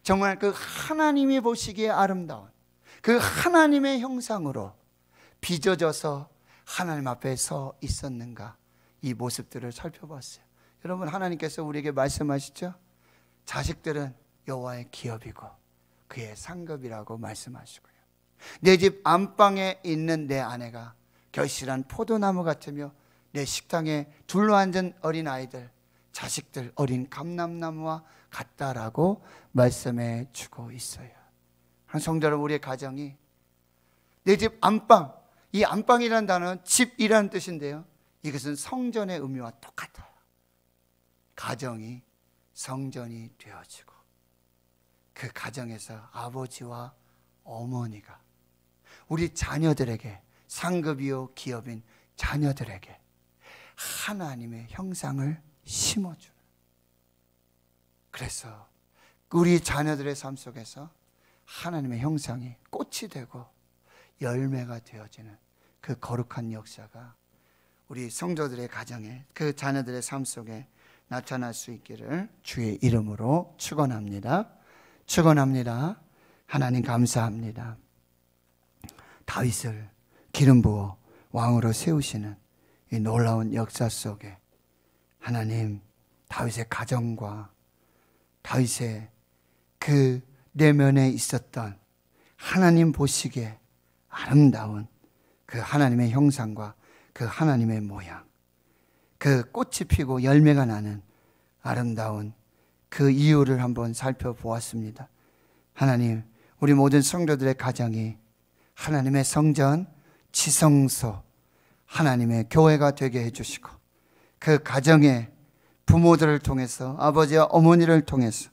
정말 그 하나님이 보시기에 아름다운 그 하나님의 형상으로 빚어져서 하나님 앞에 서 있었는가, 이 모습들을 살펴봤어요. 여러분, 하나님께서 우리에게 말씀하시죠. 자식들은 여호와의 기업이고 그의 상급이라고 말씀하시고요, 내 집 안방에 있는 내 아내가 결실한 포도나무 같으며 내 식당에 둘러앉은 어린아이들, 자식들 어린 감람나무와 같다라고 말씀해 주고 있어요. 성도 여러분, 우리의 가정이 내 집 안방, 이 안방이라는 단어는 집이라는 뜻인데요, 이것은 성전의 의미와 똑같아요. 가정이 성전이 되어지고, 그 가정에서 아버지와 어머니가 우리 자녀들에게, 상급이요 기업인 자녀들에게 하나님의 형상을 심어주는, 그래서 우리 자녀들의 삶 속에서 하나님의 형상이 꽃이 되고 열매가 되어지는 그 거룩한 역사가 우리 성도들의 가정에, 그 자녀들의 삶 속에 나타날 수 있기를 주의 이름으로 축원합니다. 축원합니다. 하나님 감사합니다. 다윗을 기름 부어 왕으로 세우시는 이 놀라운 역사 속에 하나님, 다윗의 가정과 다윗의 그 내면에 있었던 하나님 보시기에 아름다운 그 하나님의 형상과 그 하나님의 모양, 그 꽃이 피고 열매가 나는 아름다운 그 이유를 한번 살펴보았습니다. 하나님, 우리 모든 성도들의 가정이 하나님의 성전, 지성소, 하나님의 교회가 되게 해주시고, 그 가정의 부모들을 통해서, 아버지와 어머니를 통해서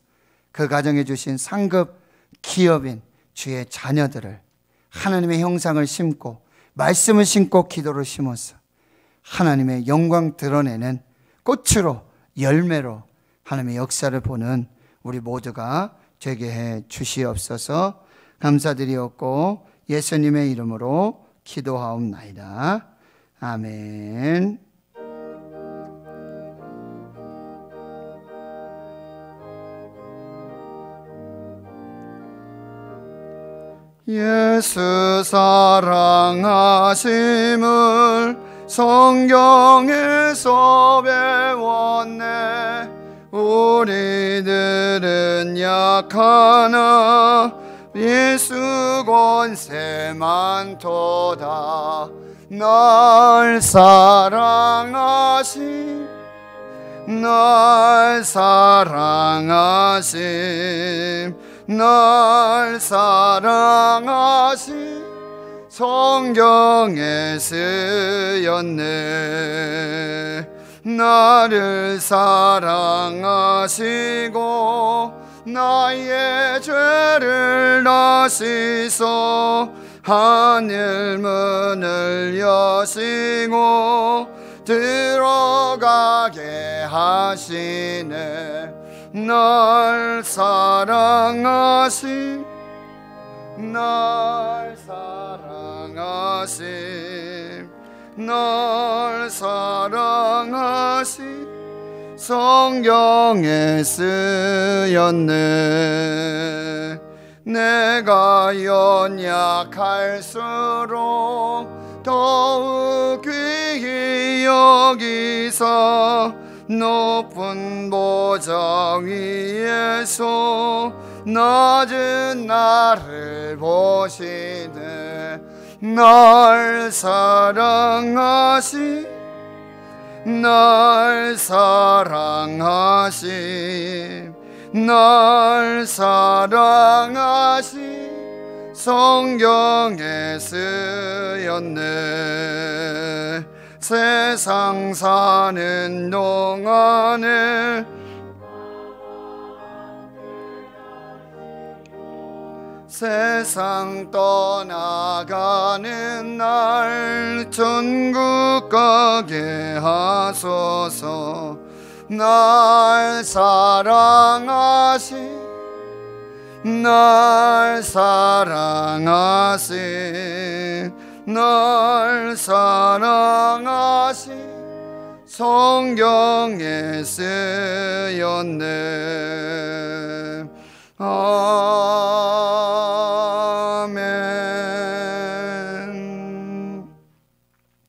그 가정에 주신 상급 기업인 주의 자녀들을 하나님의 형상을 심고, 말씀을 심고, 기도를 심어서 하나님의 영광 드러내는 꽃으로, 열매로 하나님의 역사를 보는 우리 모두가 되게 해 주시옵소서. 감사드리옵고 예수님의 이름으로 기도하옵나이다. 아멘. 예수 사랑하심을 성경에서 배웠네. 우리들은 약하나 예수 권세만 도다. 날 사랑하심 날 사랑하심 성경에 쓰였네. 나를 사랑하시고 나의 죄를 다 씻어 하늘 문을 여시고 들어가게 하시네. 날 사랑하심 성경에 쓰였네. 내가 연약할수록 더욱 귀히 여기사 높은 보좌 위에서 낮은 나를 보시네. 날 사랑하심 성경에 쓰였네. 세상 사는 동안에 세상 떠나가는 날 천국 가게 하소서. 날 사랑하심 성경에 쓰였네. 아멘.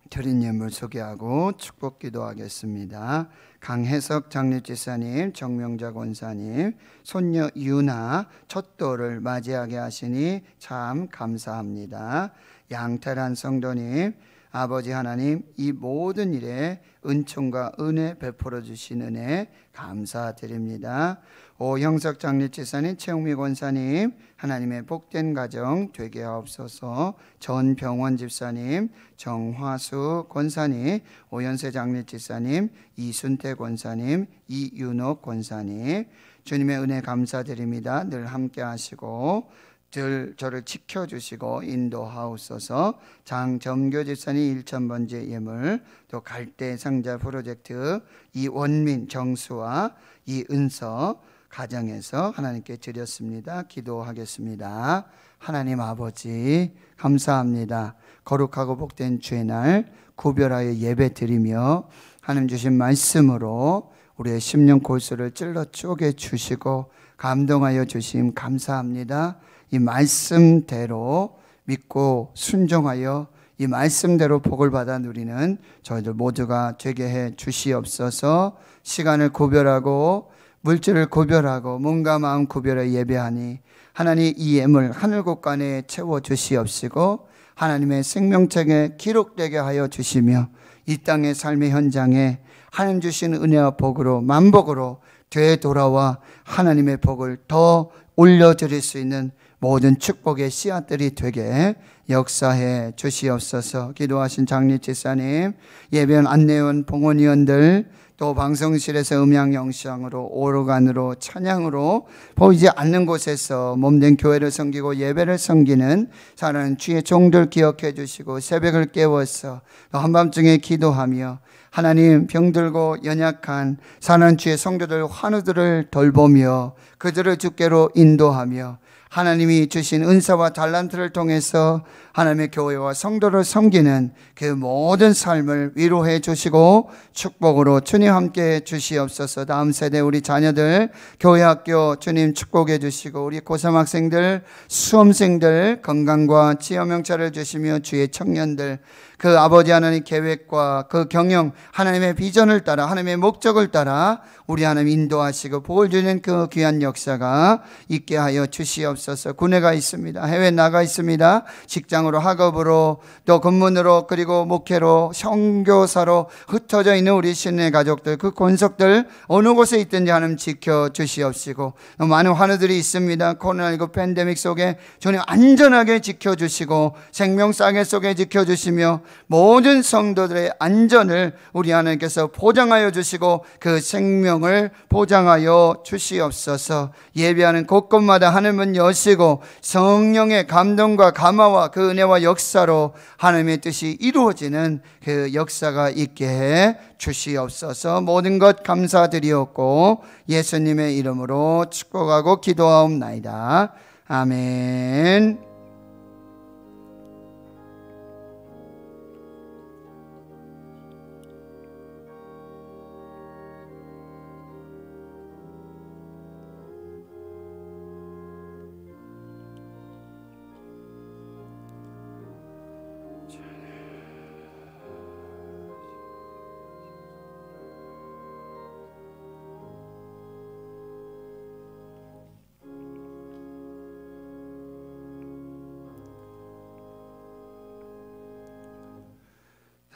드린 예물 소개하고 축복 기도하겠습니다. 강혜석 장립집사님, 정명자 권사님, 손녀 유나 첫돌을 맞이하게 하시니 참 감사합니다. 양태란 성도님, 아버지 하나님, 이 모든 일에 은총과 은혜 베풀어 주신 은혜 감사드립니다. 오형석 장립집사님, 최홍미 권사님, 하나님의 복된 가정 되게 하옵소서. 전병원 집사님, 정화수 권사님, 오연세 장립집사님, 이순태 권사님, 이윤옥 권사님, 주님의 은혜 감사드립니다. 늘 함께 하시고 늘 저를 지켜주시고 인도하옵소서. 장점교 집사님 1000번째 예물, 또 갈대 상자 프로젝트 이원민 정수와 이은서 가정에서 하나님께 드렸습니다. 기도하겠습니다. 하나님 아버지 감사합니다. 거룩하고 복된 주의 날 구별하여 예배 드리며 하나님 주신 말씀으로 우리의 심령 골수를 찔러 쪼개 주시고 감동하여 주심 감사합니다. 이 말씀대로 믿고 순종하여 이 말씀대로 복을 받아 누리는 저희들 모두가 되게 해 주시옵소서. 시간을 구별하고 물질을 구별하고 몸과 마음 구별해 예배하니 하나님 이 예물 하늘 곳간에 채워 주시옵시고 하나님의 생명책에 기록되게 하여 주시며 이 땅의 삶의 현장에 하나님 주신 은혜와 복으로 만복으로 되돌아와 하나님의 복을 더 올려드릴 수 있는 모든 축복의 씨앗들이 되게 역사해 주시옵소서. 기도하신 장립집사님, 예배원 안내원 봉헌위원들, 또 방송실에서 음향 영상으로 오르간으로 찬양으로 보이지 않는 곳에서 몸된 교회를 섬기고 예배를 섬기는 사랑하는 주의 종들 기억해 주시고 새벽을 깨워서 한밤중에 기도하며 하나님 병들고 연약한 사난주의 성도들 환우들을 돌보며 그들을 주께로 인도하며 하나님이 주신 은사와 달란트를 통해서 하나님의 교회와 성도를 섬기는 그 모든 삶을 위로해 주시고 축복으로 주님 함께 주시옵소서. 다음 세대 우리 자녀들 교회학교 주님 축복해 주시고 우리 고3 학생들 수험생들 건강과 지혜명찰을 주시며 주의 청년들 그 아버지 하나님 계획과 그 경영 하나님의 비전을 따라 하나님의 목적을 따라 우리 하나님 인도하시고 복을 주는 그 귀한 역사가 있게 하여 주시옵소서. 군에가 있습니다. 해외 나가 있습니다. 직장으로 학업으로 또 근무으로 그리고 목회로 선교사로 흩어져 있는 우리 신의 가족들 그 권속들 어느 곳에 있든지 하나님 지켜주시옵시고 많은 환우들이 있습니다. 코로나19 팬데믹 속에 주님 안전하게 지켜주시고 생명싸개 속에 지켜주시며 모든 성도들의 안전을 우리 하나님께서 보장하여 주시고 그 생명을 보장하여 주시옵소서. 예배하는 곳곳마다 하늘문 여시고 성령의 감동과 감화와 그 은혜와 역사로 하나님의 뜻이 이루어지는 그 역사가 있게 해 주시옵소서. 모든 것 감사드리옵고 예수님의 이름으로 축복하고 기도하옵나이다. 아멘.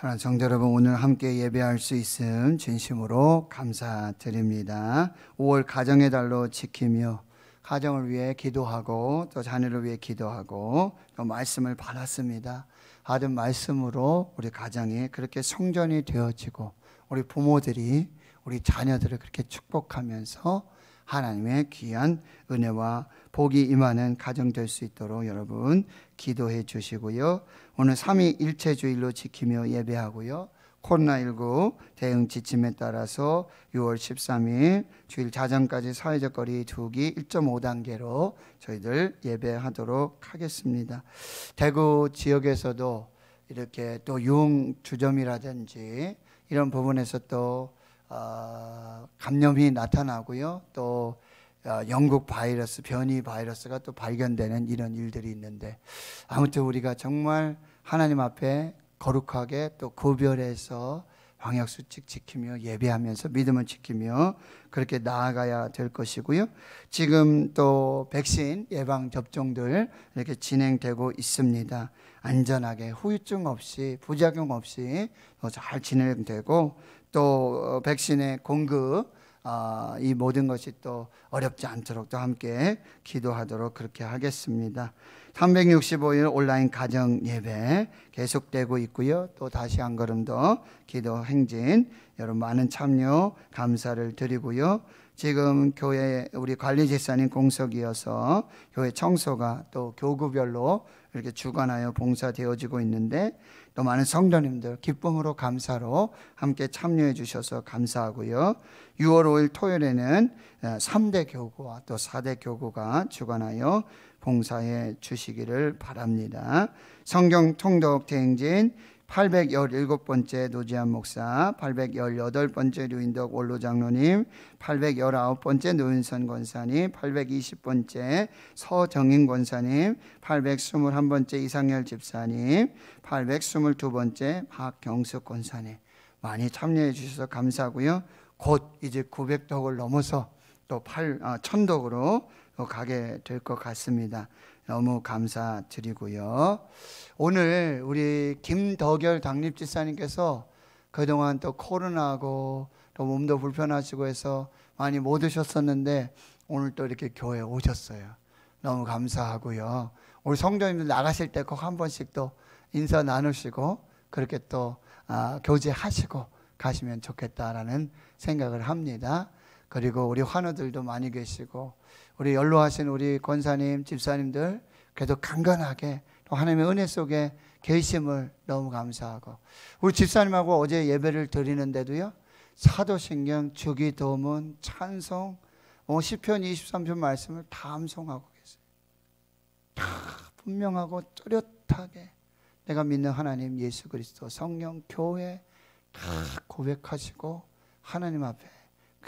사랑하는 성도 여러분, 오늘 함께 예배할 수 있음 진심으로 감사드립니다. 5월 가정의 달로 지키며 가정을 위해 기도하고 또 자녀를 위해 기도하고 또 말씀을 받았습니다. 받은 말씀으로 우리 가정이 그렇게 성전이 되어지고 우리 부모들이 우리 자녀들을 그렇게 축복하면서 하나님의 귀한 은혜와 복이 임하는 가정 될 수 있도록 여러분 기도해 주시고요. 오늘 3위 일체주일로 지키며 예배하고요. 코로나19 대응 지침에 따라서 6월 13일 주일 자정까지 사회적 거리 두기 1.5단계로 저희들 예배하도록 하겠습니다. 대구 지역에서도 이렇게 또 유흥주점이라든지 이런 부분에서 또 감염이 나타나고요. 또 영국 바이러스, 변이 바이러스가 또 발견되는 이런 일들이 있는데 아무튼 우리가 정말 하나님 앞에 거룩하게 또 구별해서 방역수칙 지키며 예배하면서 믿음을 지키며 그렇게 나아가야 될 것이고요. 지금 또 백신 예방접종들 이렇게 진행되고 있습니다. 안전하게 후유증 없이 부작용 없이 잘 진행되고 또 백신의 공급 이 모든 것이 또 어렵지 않도록 또 함께 기도하도록 그렇게 하겠습니다. 365일 온라인 가정 예배 계속되고 있고요. 또 다시 한 걸음 더 기도 행진 여러분 많은 참여 감사를 드리고요. 지금 교회 우리 관리집사님 공석이어서 교회 청소가 또 교구별로 이렇게 주관하여 봉사되어지고 있는데 또 많은 성도님들 기쁨으로 감사로 함께 참여해 주셔서 감사하고요. 6월 5일 토요일에는 3대 교구와 또 4대 교구가 주관하여 봉사해 주시기를 바랍니다. 성경 통독 대행진 817번째 노지한 목사, 818번째 류인덕 원로 장로님, 819번째 노윤선 권사님, 820번째 서정인 권사님, 821번째 이상열 집사님, 822번째 박경숙 권사님 많이 참여해 주셔서 감사하고요. 곧 이제 900독을 넘어서 또 1000독으로 가게 될 것 같습니다. 너무 감사드리고요. 오늘 우리 김덕열 당립집사님께서 그동안 또 코로나하고 또 몸도 불편하시고 해서 많이 못 오셨었는데 오늘 또 이렇게 교회에 오셨어요. 너무 감사하고요. 우리 성도님들 나가실 때 꼭 한 번씩 또 인사 나누시고 그렇게 또 교제하시고 가시면 좋겠다라는 생각을 합니다. 그리고 우리 환우들도 많이 계시고 우리 연로하신 우리 권사님, 집사님들 그래도 강건하게 또 하나님의 은혜 속에 계심을 너무 감사하고, 우리 집사님하고 어제 예배를 드리는데도요, 사도신경, 주기도문, 찬송, 시편 23편 말씀을 다 암송하고 계세요. 다 분명하고 뚜렷하게 내가 믿는 하나님, 예수 그리스도, 성령, 교회 다 고백하시고 하나님 앞에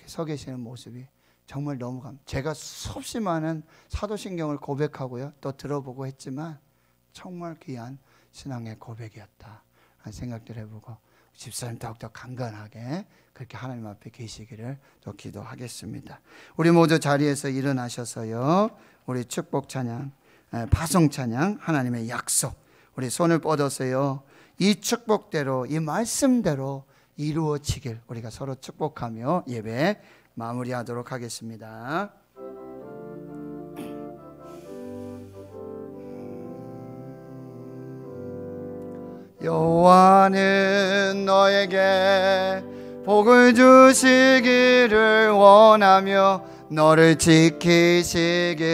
서 계시는 모습이 정말 너무 제가 수없이 많은 사도신경을 고백하고요, 또 들어보고 했지만 정말 귀한 신앙의 고백이었다 하는 생각들 해보고, 집사님 더욱더 강건하게 그렇게 하나님 앞에 계시기를 또 기도하겠습니다. 우리 모두 자리에서 일어나셔서요, 우리 축복 찬양, 파송 찬양, 하나님의 약속, 우리 손을 뻗어서요, 이 축복대로, 이 말씀대로 이루어지길 우리가 서로 축복하며 예배 마무리하도록 하겠습니다. 여호와는 너에게 복을 주시기를 원하며 너를 지키시기를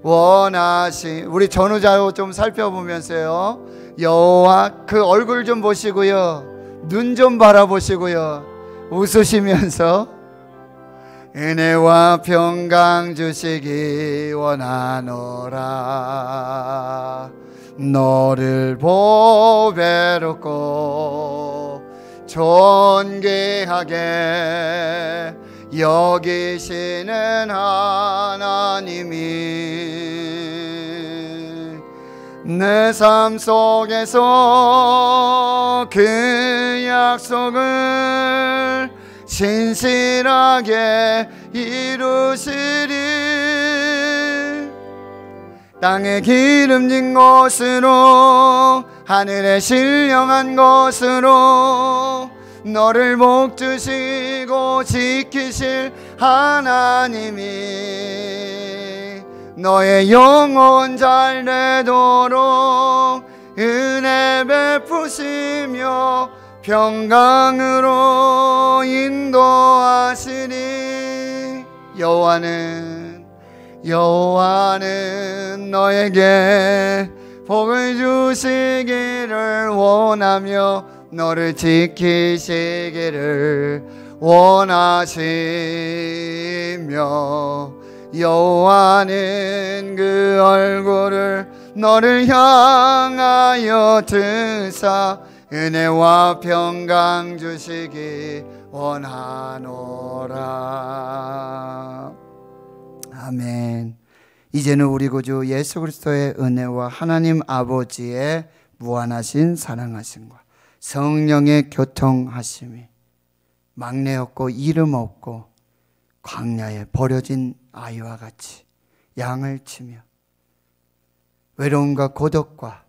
원하시. 우리 전후좌우 좀 살펴보면서요, 여호와 그 얼굴 좀 보시고요, 눈 좀 바라보시고요, 웃으시면서 은혜와 평강 주시기 원하노라. 너를 보배롭고 존귀하게 여기시는 하나님이 내 삶 속에서 그 약속을 신실하게 이루시리. 땅에 기름진 곳으로 하늘에 신령한 곳으로 너를 복주시고 지키실 하나님이 너의 영혼 잘 되도록 은혜 베푸시며 평강으로 인도하시니. 여호와는 너에게 복을 주시기를 원하며 너를 지키시기를 원하시며 여호와는 그 얼굴을 너를 향하여 드사 은혜와 평강 주시기 원하노라. 아멘. 이제는 우리 구주 예수 그리스도의 은혜와 하나님 아버지의 무한하신 사랑하심과 성령의 교통하심이 막내 없고 이름 없고 광야에 버려진 아이와 같이 양을 치며 외로움과 고독과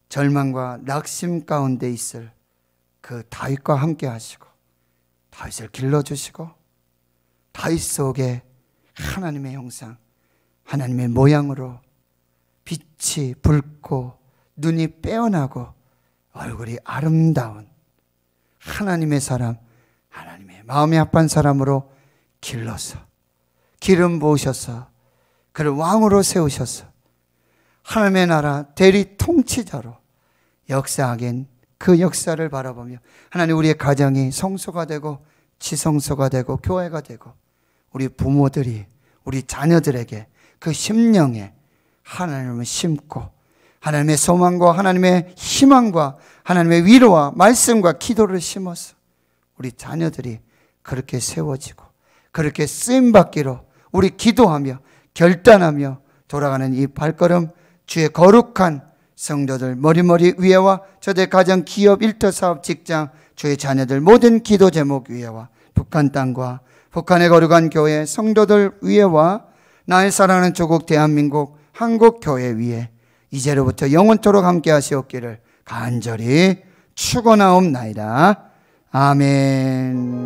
절망과 낙심 가운데 있을 그 다윗과 함께 하시고 다윗을 길러주시고 다윗 속에 하나님의 형상, 하나님의 모양으로 빛이 붉고 눈이 빼어나고 얼굴이 아름다운 하나님의 사람, 하나님의 마음이 합한 사람으로 길러서 기름 부으셔서 그를 왕으로 세우셔서 하나님의 나라 대리 통치자로 역사하긴 그 역사를 바라보며 하나님 우리의 가정이 성소가 되고 지성소가 되고 교회가 되고 우리 부모들이 우리 자녀들에게 그 심령에 하나님을 심고 하나님의 소망과 하나님의 희망과 하나님의 위로와 말씀과 기도를 심어서 우리 자녀들이 그렇게 세워지고 그렇게 쓰임받기로 우리 기도하며 결단하며 돌아가는 이 발걸음 주의 거룩한 성도들 머리머리 위에와 저দের 가정, 기업, 일터, 사업, 직장, 주의 자녀들 모든 기도 제목 위에와 북한 땅과 북한의 거룩한 교회 성도들 위에와 나의 사랑하는 조국 대한민국 한국 교회 위에 이제로부터 영원토록 함께 하시옵기를 간절히 축원하옵나이다. 아멘.